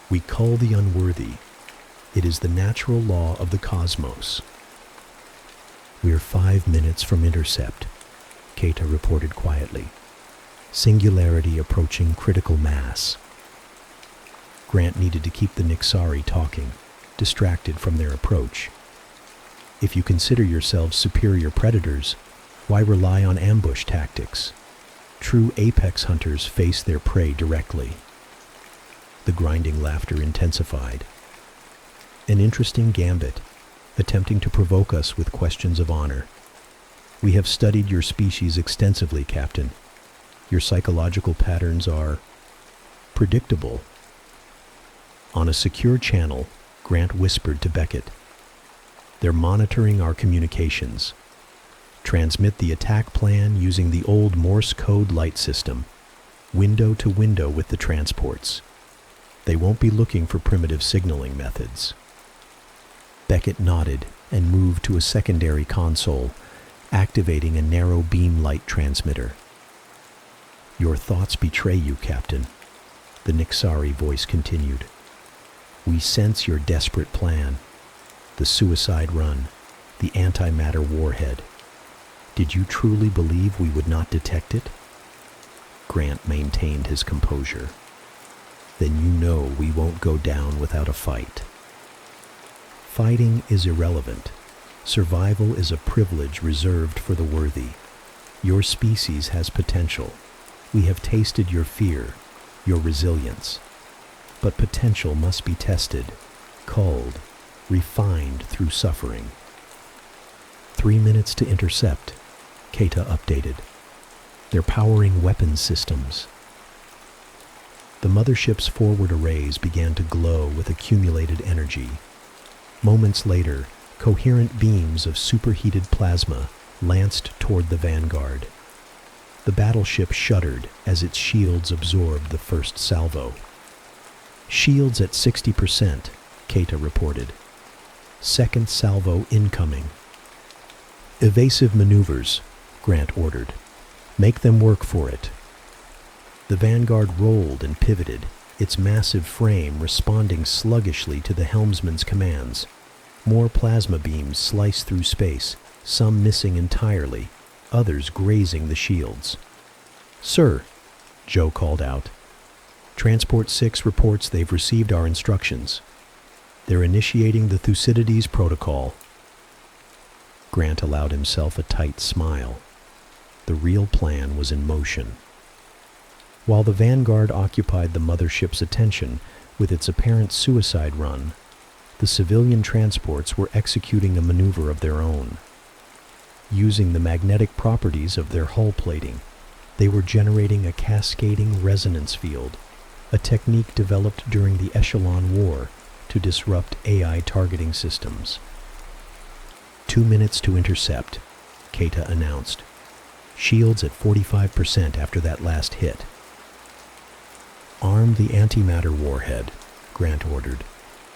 We cull the unworthy. It is the natural law of the cosmos. We're 5 minutes from intercept, Keita reported quietly. Singularity approaching critical mass. Grant needed to keep the Nixari talking, distracted from their approach. If you consider yourselves superior predators, why rely on ambush tactics? True apex hunters face their prey directly. The grinding laughter intensified. An interesting gambit, attempting to provoke us with questions of honor. We have studied your species extensively, Captain. Your psychological patterns are predictable. On a secure channel, Grant whispered to Beckett. They're monitoring our communications. Transmit the attack plan using the old Morse code light system, window to window with the transports. They won't be looking for primitive signaling methods. Beckett nodded and moved to a secondary console, activating a narrow beam light transmitter. Your thoughts betray you, Captain, the Nixari voice continued. We sense your desperate plan, the suicide run, the antimatter warhead. Did you truly believe we would not detect it? Grant maintained his composure. Then you know we won't go down without a fight. Fighting is irrelevant. Survival is a privilege reserved for the worthy. Your species has potential. We have tasted your fear, your resilience. But potential must be tested, culled, refined through suffering. 3 minutes to intercept, Keita updated. They're powering weapons systems. The mothership's forward arrays began to glow with accumulated energy. Moments later, coherent beams of superheated plasma lanced toward the Vanguard. The battleship shuddered as its shields absorbed the first salvo. Shields at 60%, Keita reported. Second salvo incoming. Evasive maneuvers, Grant ordered. Make them work for it. The Vanguard rolled and pivoted, its massive frame responding sluggishly to the helmsman's commands. More plasma beams sliced through space, some missing entirely, others grazing the shields. Sir, Joe called out. Transport 6 reports they've received our instructions. They're initiating the Thucydides protocol. Grant allowed himself a tight smile. The real plan was in motion. While the Vanguard occupied the mothership's attention with its apparent suicide run, the civilian transports were executing a maneuver of their own. Using the magnetic properties of their hull plating, they were generating a cascading resonance field, a technique developed during the Echelon War to disrupt AI targeting systems. 2 minutes to intercept, Keita announced. Shields at 45% after that last hit. Arm the antimatter warhead, Grant ordered.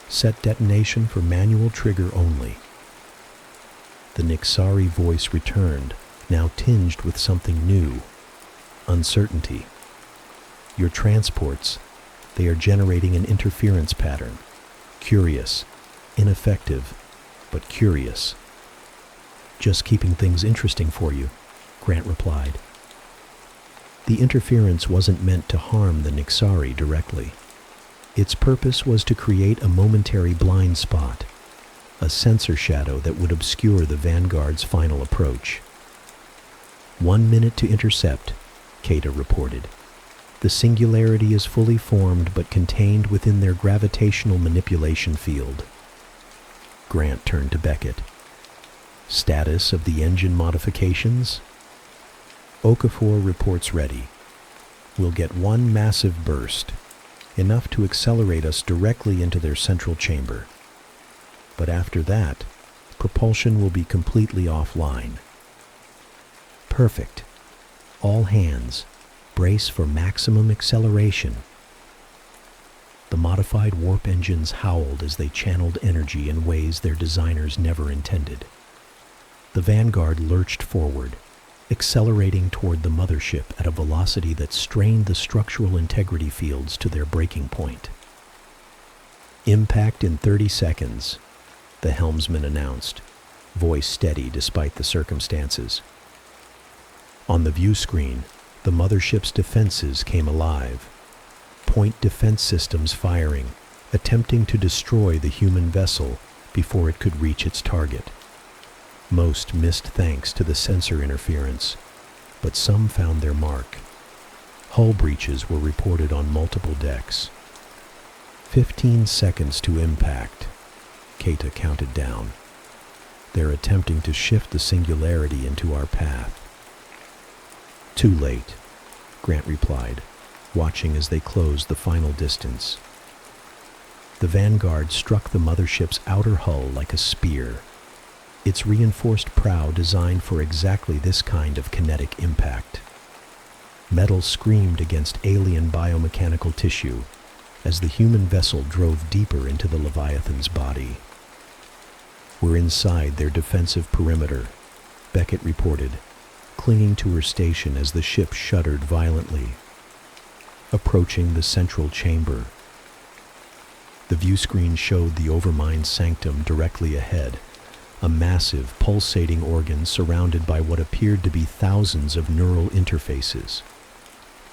Set detonation for manual trigger only. The Nixari voice returned, now tinged with something new. Uncertainty. Your transports, they are generating an interference pattern. Curious, ineffective, but curious. Just keeping things interesting for you, Grant replied. The interference wasn't meant to harm the Nixari directly. Its purpose was to create a momentary blind spot, a sensor shadow that would obscure the Vanguard's final approach. 1 minute to intercept, Keita reported. The singularity is fully formed but contained within their gravitational manipulation field. Grant turned to Beckett. Status of the engine modifications? Okafor reports ready. We'll get one massive burst, enough to accelerate us directly into their central chamber. But after that, propulsion will be completely offline. Perfect. All hands, brace for maximum acceleration. The modified warp engines howled as they channeled energy in ways their designers never intended. The Vanguard lurched forward, accelerating toward the mothership at a velocity that strained the structural integrity fields to their breaking point. Impact in 30 seconds, the helmsman announced, voice steady despite the circumstances. On the view screen, the mothership's defenses came alive. Point defense systems firing, attempting to destroy the human vessel before it could reach its target. Most missed thanks to the sensor interference, but some found their mark. Hull breaches were reported on multiple decks. 15 seconds to impact, Keita counted down. They're attempting to shift the singularity into our path. Too late, Grant replied, watching as they closed the final distance. The Vanguard struck the mothership's outer hull like a spear, its reinforced prow designed for exactly this kind of kinetic impact. Metal screamed against alien biomechanical tissue as the human vessel drove deeper into the Leviathan's body. We're inside their defensive perimeter, Beckett reported, clinging to her station as the ship shuddered violently. Approaching the central chamber. The view screen showed the Overmind sanctum directly ahead, a massive, pulsating organ surrounded by what appeared to be thousands of neural interfaces.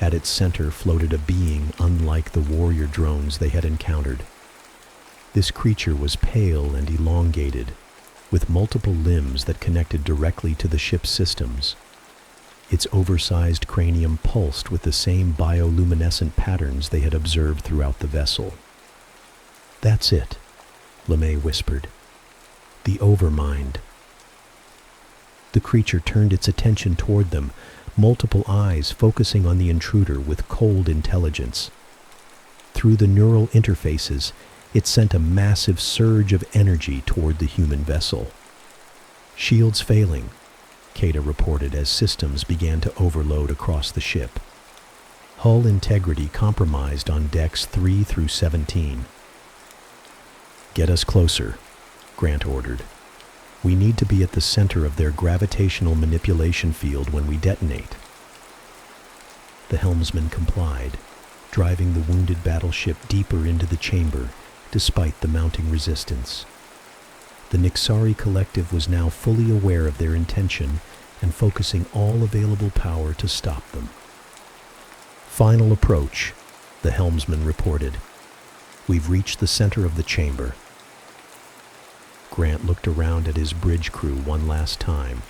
At its center floated a being unlike the warrior drones they had encountered. This creature was pale and elongated, with multiple limbs that connected directly to the ship's systems. Its oversized cranium pulsed with the same bioluminescent patterns they had observed throughout the vessel. "That's it," LeMay whispered. "The Overmind." The creature turned its attention toward them, multiple eyes focusing on the intruder with cold intelligence. Through the neural interfaces, it sent a massive surge of energy toward the human vessel. "Shields failing," Keita reported as systems began to overload across the ship. "Hull integrity compromised on decks 3 through 17. "Get us closer," Grant ordered. "We need to be at the center of their gravitational manipulation field when we detonate." The helmsman complied, driving the wounded battleship deeper into the chamber despite the mounting resistance. The Nixari collective was now fully aware of their intention and focusing all available power to stop them. "Final approach," the helmsman reported. "We've reached the center of the chamber." Grant looked around at his bridge crew one last time,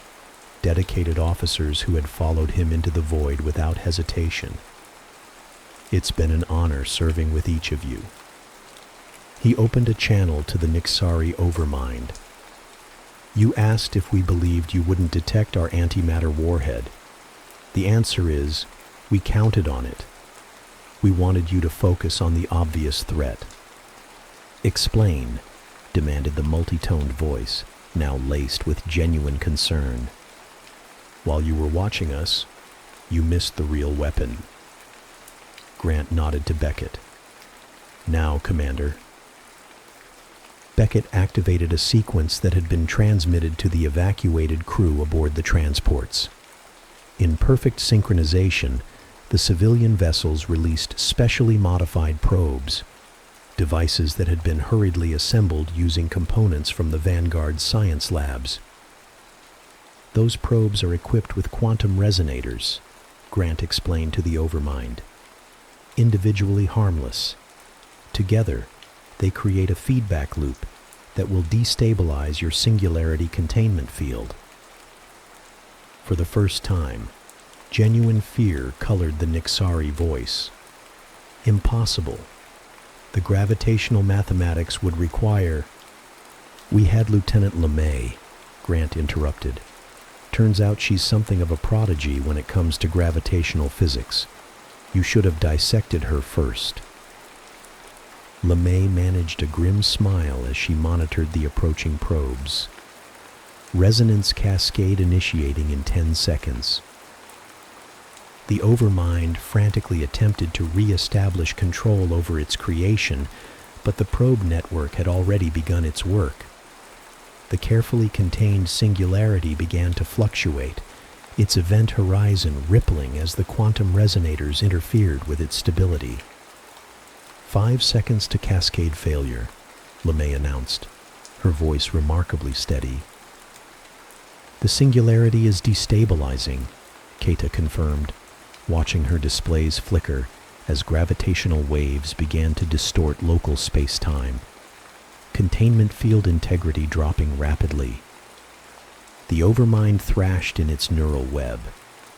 dedicated officers who had followed him into the void without hesitation. "It's been an honor serving with each of you." He opened a channel to the Nixari Overmind. "You asked if we believed you wouldn't detect our antimatter warhead. The answer is, we counted on it. We wanted you to focus on the obvious threat." "Explain," demanded the multi-toned voice, now laced with genuine concern. "While you were watching us, you missed the real weapon." Grant nodded to Beckett. "Now, Commander." Beckett activated a sequence that had been transmitted to the evacuated crew aboard the transports. In perfect synchronization, the civilian vessels released specially modified probes, devices that had been hurriedly assembled using components from the Vanguard science labs. "Those probes are equipped with quantum resonators," Grant explained to the Overmind. "Individually harmless. Together, they create a feedback loop that will destabilize your singularity containment field." For the first time, genuine fear colored the Nixari voice. "Impossible. The gravitational mathematics would require—" "We had Lieutenant LeMay," Grant interrupted. "Turns out she's something of a prodigy when it comes to gravitational physics. You should have dissected her first. LeMay managed a grim smile as she monitored the approaching probes. Resonance cascade initiating in 10 seconds. The Overmind frantically attempted to re-establish control over its creation, but the probe network had already begun its work. The carefully contained singularity began to fluctuate, its event horizon rippling as the quantum resonators interfered with its stability. 5 seconds to cascade failure, LeMay announced, her voice remarkably steady. The singularity is destabilizing, Keita confirmed, watching her displays flicker as gravitational waves began to distort local space-time. Containment field integrity dropping rapidly. The Overmind thrashed in its neural web,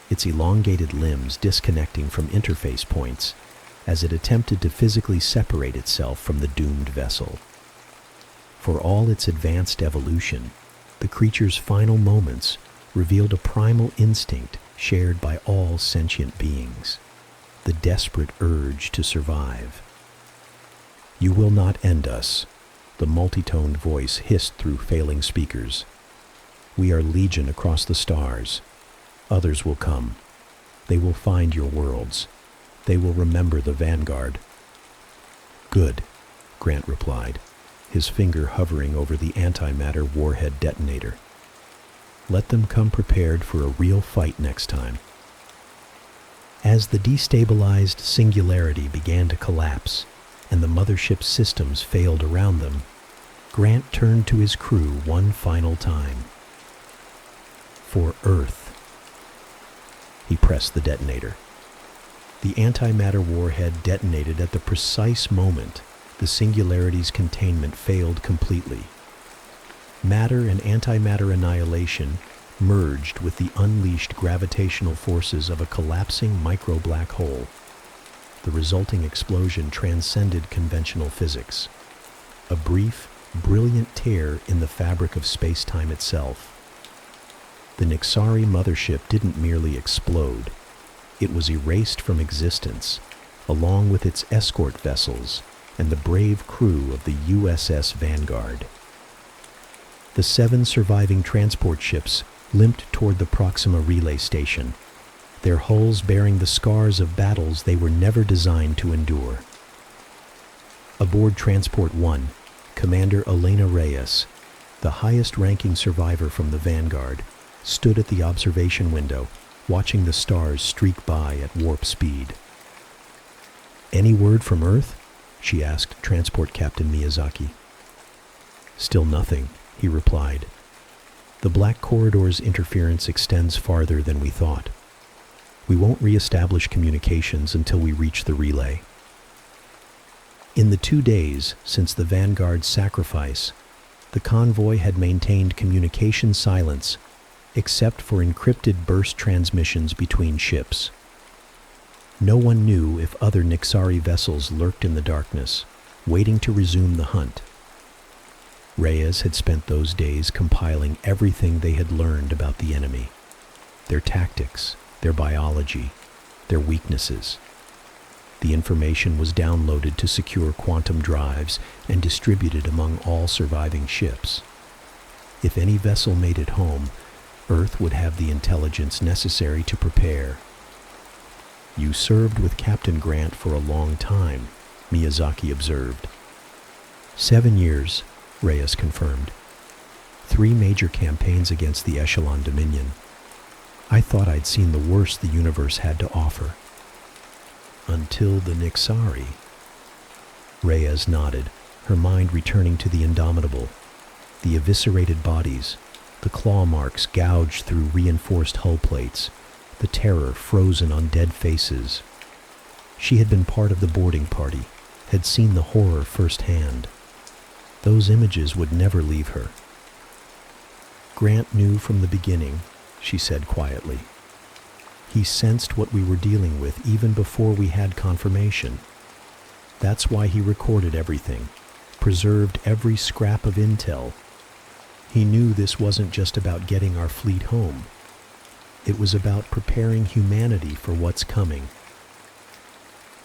its elongated limbs disconnecting from interface points as it attempted to physically separate itself from the doomed vessel. For all its advanced evolution, the creature's final moments revealed a primal instinct shared by all sentient beings, the desperate urge to survive. "You will not end us," the multi-toned voice hissed through failing speakers. "We are legion across the stars. Others will come. They will find your worlds. They will remember the Vanguard." "Good," Grant replied, his finger hovering over the antimatter warhead detonator. "Let them come prepared for a real fight next time." As the destabilized singularity began to collapse and the mothership's systems failed around them, Grant turned to his crew one final time. "For Earth." He pressed the detonator. The antimatter warhead detonated at the precise moment the singularity's containment failed completely. Matter and antimatter annihilation merged with the unleashed gravitational forces of a collapsing micro-black hole. The resulting explosion transcended conventional physics. A brief, brilliant tear in the fabric of space-time itself. The Nixari mothership didn't merely explode. It was erased from existence, along with its escort vessels and the brave crew of the USS Vanguard. The 7 surviving transport ships limped toward the Proxima relay station, their hulls bearing the scars of battles they were never designed to endure. Aboard Transport 1, Commander Elena Reyes, the highest-ranking survivor from the Vanguard, stood at the observation window, watching the stars streak by at warp speed. "Any word from Earth?" she asked Transport Captain Miyazaki. "Still nothing," he replied. "The Black Corridor's interference extends farther than we thought. We won't re-establish communications until we reach the relay." In the 2 days since the Vanguard's sacrifice, the convoy had maintained communication silence except for encrypted burst transmissions between ships. No one knew if other Nixari vessels lurked in the darkness, waiting to resume the hunt. Reyes had spent those days compiling everything they had learned about the enemy, their tactics, their biology, their weaknesses. The information was downloaded to secure quantum drives and distributed among all surviving ships. If any vessel made it home, Earth would have the intelligence necessary to prepare. "You served with Captain Grant for a long time," Miyazaki observed. 7 years, Reyes confirmed. 3 major campaigns against the Echelon Dominion. I thought I'd seen the worst the universe had to offer. Until the Nixari. Reyes nodded, her mind returning to the indomitable, the eviscerated bodies, the claw marks gouged through reinforced hull plates, the terror frozen on dead faces. She had been part of the boarding party, had seen the horror firsthand. Those images would never leave her. "Grant knew from the beginning," she said quietly. "He sensed what we were dealing with even before we had confirmation. That's why he recorded everything, preserved every scrap of intel. He knew this wasn't just about getting our fleet home. It was about preparing humanity for what's coming."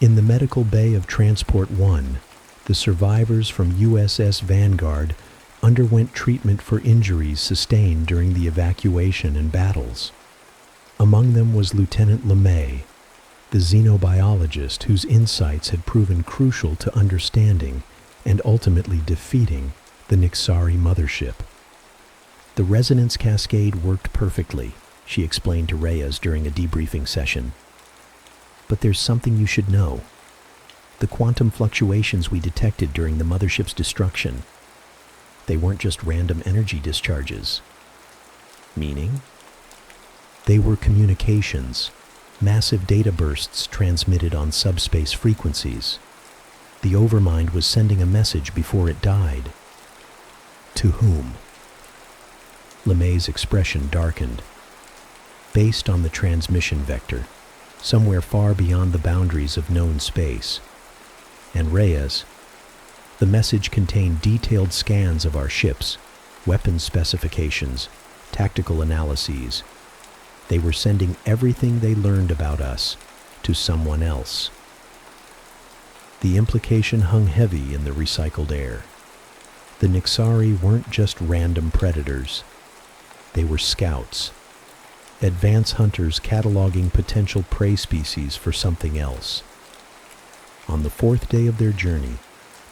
In the medical bay of Transport 1, the survivors from USS Vanguard underwent treatment for injuries sustained during the evacuation and battles. Among them was Lieutenant LeMay, the xenobiologist whose insights had proven crucial to understanding and ultimately defeating the Nixari mothership. The resonance cascade worked perfectly, she explained to Reyes during a debriefing session. But there's something you should know. The quantum fluctuations we detected during the mothership's destruction, they weren't just random energy discharges. Meaning? They were communications, massive data bursts transmitted on subspace frequencies. The Overmind was sending a message before it died. To whom? LeMay's expression darkened. Based on the transmission vector, somewhere far beyond the boundaries of known space. And Reyes, the message contained detailed scans of our ships, weapons specifications, tactical analyses. They were sending everything they learned about us to someone else. The implication hung heavy in the recycled air. The Nixari weren't just random predators. They were scouts, advance hunters cataloging potential prey species for something else. On the fourth day of their journey,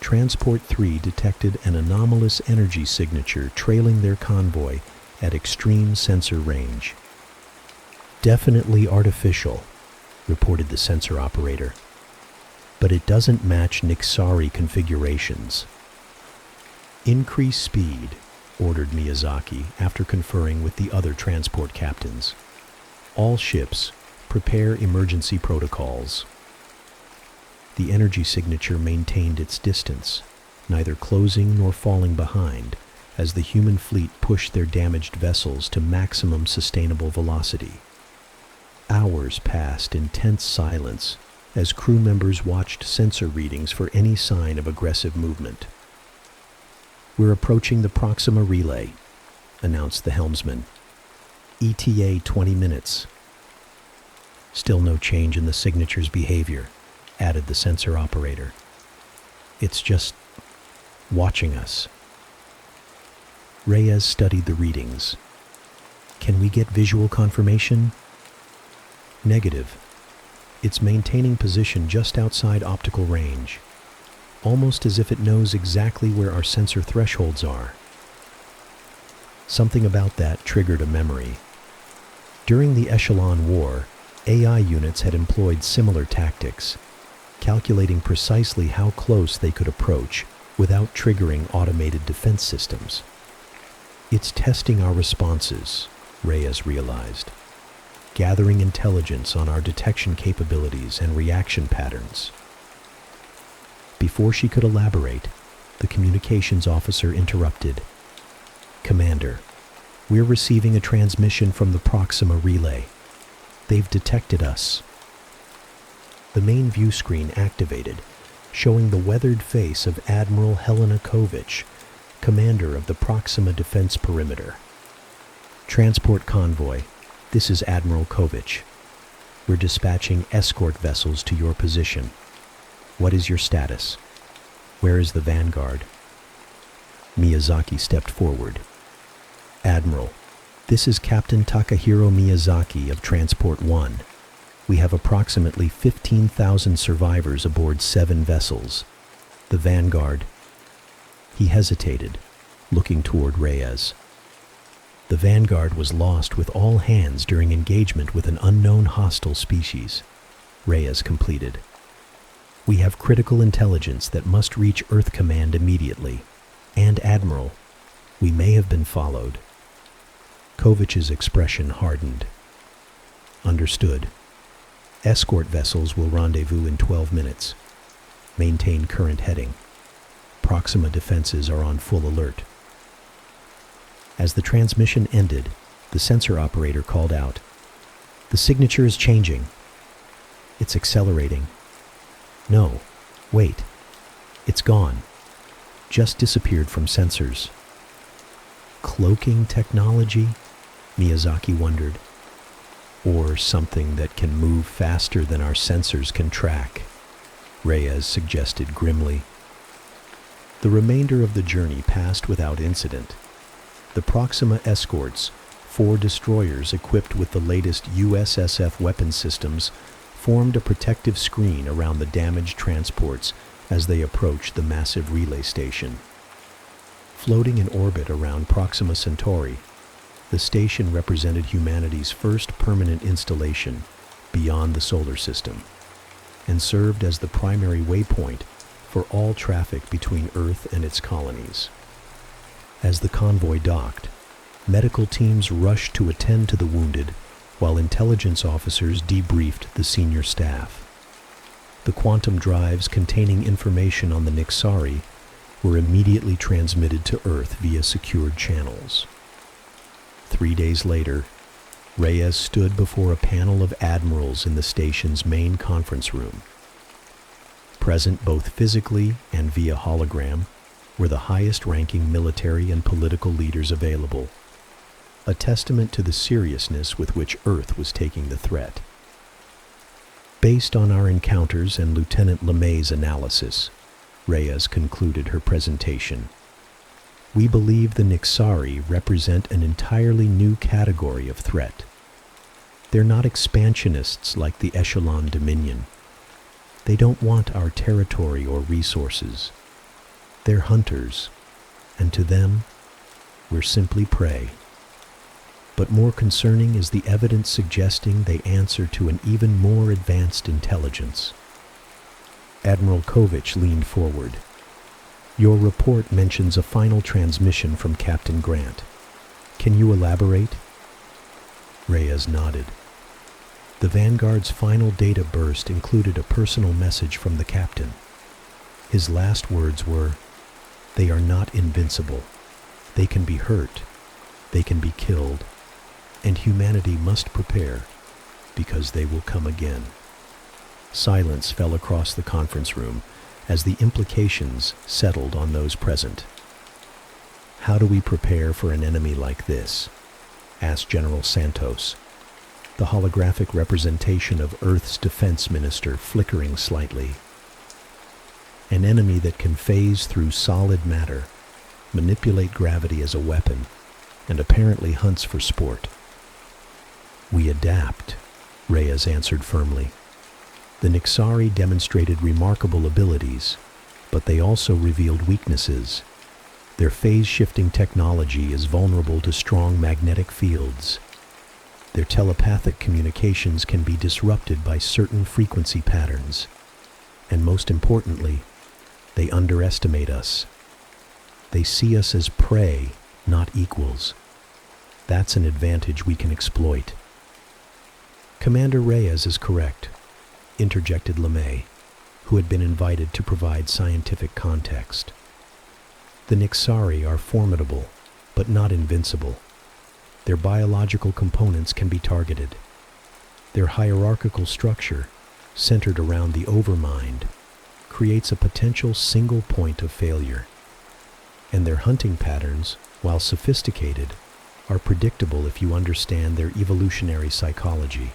Transport 3 detected an anomalous energy signature trailing their convoy at extreme sensor range. Definitely artificial, reported the sensor operator. But it doesn't match Nixari configurations. Increase speed, ordered Miyazaki after conferring with the other transport captains. All ships, prepare emergency protocols. The energy signature maintained its distance, neither closing nor falling behind, as the human fleet pushed their damaged vessels to maximum sustainable velocity. Hours passed in tense silence as crew members watched sensor readings for any sign of aggressive movement. "We're approaching the Proxima relay," announced the helmsman. "ETA 20 minutes. "Still no change in the signature's behavior," added the sensor operator. "It's just watching us." Reyes studied the readings. "Can we get visual confirmation?" "Negative. It's maintaining position just outside optical range, almost as if it knows exactly where our sensor thresholds are." Something about that triggered a memory. During the Echelon War, AI units had employed similar tactics, calculating precisely how close they could approach without triggering automated defense systems. "It's testing our responses," Reyes realized, "gathering intelligence on our detection capabilities and reaction patterns." Before she could elaborate, the communications officer interrupted. "Commander, we're receiving a transmission from the Proxima relay. They've detected us." The main view screen activated, showing the weathered face of Admiral Helena Kovich, commander of the Proxima Defense Perimeter. "Transport convoy, this is Admiral Kovich. We're dispatching escort vessels to your position. What is your status? Where is the Vanguard?" Miyazaki stepped forward. "Admiral, this is Captain Takahiro Miyazaki of Transport 1. We have approximately 15,000 survivors aboard 7 vessels. The Vanguard..." He hesitated, looking toward Reyes. "The Vanguard was lost with all hands during engagement with an unknown hostile species," Reyes completed. "We have critical intelligence that must reach Earth Command immediately. And Admiral, we may have been followed." Kovich's expression hardened. "Understood. Escort vessels will rendezvous in 12 minutes. Maintain current heading. Proxima defenses are on full alert." As the transmission ended, the sensor operator called out, "The signature is changing. It's accelerating. No, wait. It's gone. Just disappeared from sensors." Cloaking technology? Miyazaki wondered. Or something that can move faster than our sensors can track. Reyes suggested grimly. The remainder of the journey passed without incident. The Proxima escorts, 4 destroyers equipped with the latest USSF weapon systems, formed a protective screen around the damaged transports as they approached the massive relay station. Floating in orbit around Proxima Centauri, the station represented humanity's first permanent installation beyond the solar system, and served as the primary waypoint for all traffic between Earth and its colonies. As the convoy docked, medical teams rushed to attend to the wounded, while intelligence officers debriefed the senior staff. The quantum drives containing information on the Nixari were immediately transmitted to Earth via secured channels. 3 days later, Reyes stood before a panel of admirals in the station's main conference room. Present both physically and via hologram were the highest-ranking military and political leaders available, a testament to the seriousness with which Earth was taking the threat. Based on our encounters and Lieutenant LeMay's analysis, Reyes concluded her presentation, we believe the Nixari represent an entirely new category of threat. They're not expansionists like the Echelon Dominion. They don't want our territory or resources. They're hunters, and to them, we're simply prey. But more concerning is the evidence suggesting they answer to an even more advanced intelligence. Admiral Kovich leaned forward. Your report mentions a final transmission from Captain Grant. Can you elaborate? Reyes nodded. The Vanguard's final data burst included a personal message from the captain. His last words were, "They are not invincible. They can be hurt. They can be killed. And humanity must prepare, because they will come again." Silence fell across the conference room as the implications settled on those present. How do we prepare for an enemy like this? Asked General Santos, the holographic representation of Earth's defense minister flickering slightly. An enemy that can phase through solid matter, manipulate gravity as a weapon, and apparently hunts for sport. We adapt, Reyes answered firmly. The Nixari demonstrated remarkable abilities, but they also revealed weaknesses. Their phase-shifting technology is vulnerable to strong magnetic fields. Their telepathic communications can be disrupted by certain frequency patterns. And most importantly, they underestimate us. They see us as prey, not equals. That's an advantage we can exploit. Commander Reyes is correct, interjected LeMay, who had been invited to provide scientific context. The Nixari are formidable, but not invincible. Their biological components can be targeted. Their hierarchical structure, centered around the overmind, creates a potential single point of failure. And their hunting patterns, while sophisticated, are predictable if you understand their evolutionary psychology.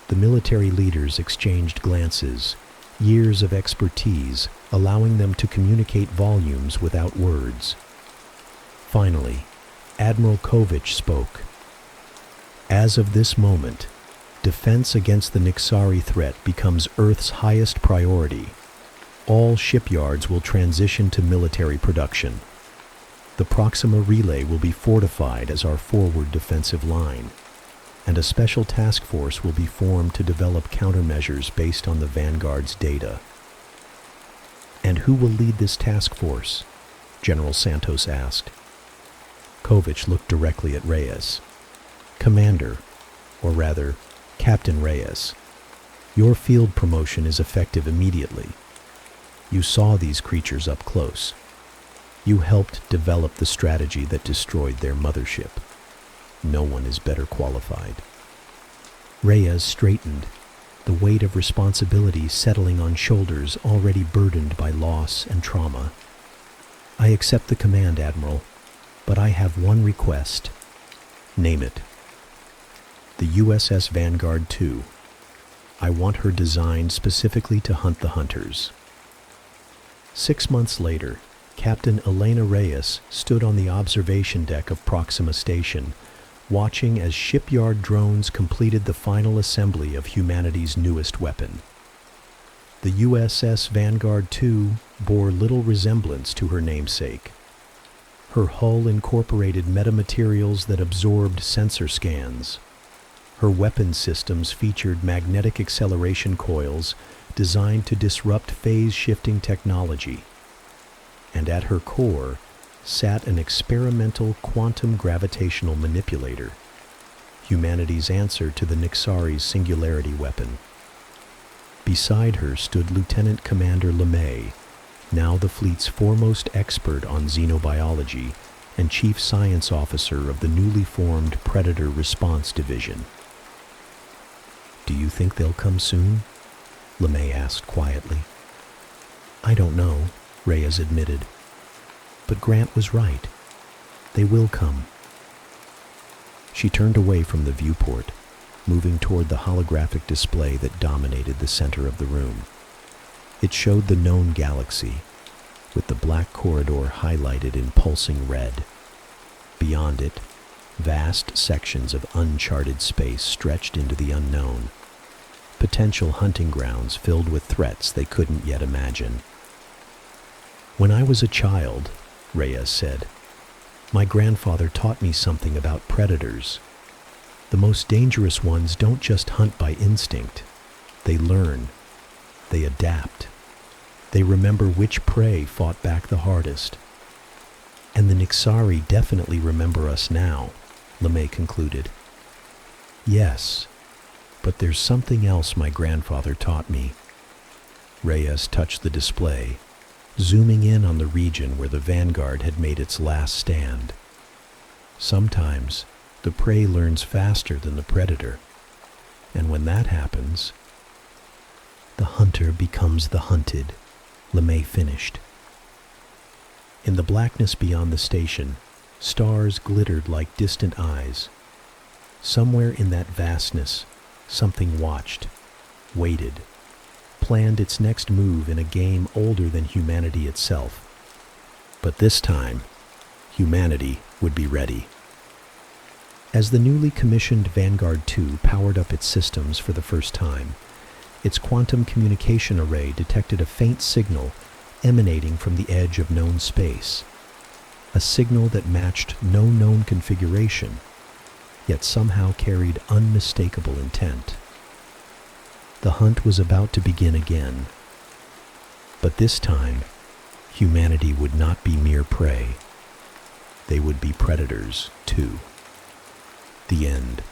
The military leaders exchanged glances, years of expertise, allowing them to communicate volumes without words. Finally, Admiral Kovich spoke. As of this moment, defense against the Nixari threat becomes Earth's highest priority. All shipyards will transition to military production. The Proxima Relay will be fortified as our forward defensive line, and a special task force will be formed to develop countermeasures based on the Vanguard's data. And who will lead this task force? General Santos asked. Kovich looked directly at Reyes. Commander, or rather, Captain Reyes, your field promotion is effective immediately. You saw these creatures up close. You helped develop the strategy that destroyed their mothership. No one is better qualified. Reyes straightened, the weight of responsibility settling on shoulders already burdened by loss and trauma. I accept the command, Admiral, but I have one request. Name it. The USS Vanguard 2. I want her designed specifically to hunt the hunters." 6 months later, Captain Elena Reyes stood on the observation deck of Proxima Station, watching as shipyard drones completed the final assembly of humanity's newest weapon. The USS Vanguard 2 bore little resemblance to her namesake. Her hull incorporated metamaterials that absorbed sensor scans. Her weapon systems featured magnetic acceleration coils designed to disrupt phase-shifting technology. And at her core sat an experimental quantum gravitational manipulator, humanity's answer to the Nixari's singularity weapon. Beside her stood Lieutenant Commander LeMay, now the fleet's foremost expert on xenobiology and chief science officer of the newly formed Predator Response Division. "Do you think they'll come soon?" LeMay asked quietly. "I don't know," Reyes admitted. "But Grant was right. They will come." She turned away from the viewport, moving toward the holographic display that dominated the center of the room. It showed the known galaxy, with the black corridor highlighted in pulsing red. Beyond it, vast sections of uncharted space stretched into the unknown, potential hunting grounds filled with threats they couldn't yet imagine. "When I was a child," Reyes said, "my grandfather taught me something about predators. The most dangerous ones don't just hunt by instinct. They learn. They adapt. They remember which prey fought back the hardest. And the Nixari definitely remember us now," LeMay concluded. "Yes, but there's something else my grandfather taught me." Reyes touched the display, zooming in on the region where the Vanguard had made its last stand. "Sometimes the prey learns faster than the predator, and when that happens, the hunter becomes the hunted," LeMay finished. In the blackness beyond the station, stars glittered like distant eyes. Somewhere in that vastness, something watched, waited, planned its next move in a game older than humanity itself. But this time, humanity would be ready. As the newly commissioned Vanguard 2 powered up its systems for the first time, its quantum communication array detected a faint signal emanating from the edge of known space, a signal that matched no known configuration, yet somehow carried unmistakable intent. The hunt was about to begin again, but this time, humanity would not be mere prey. They would be predators, too. The end.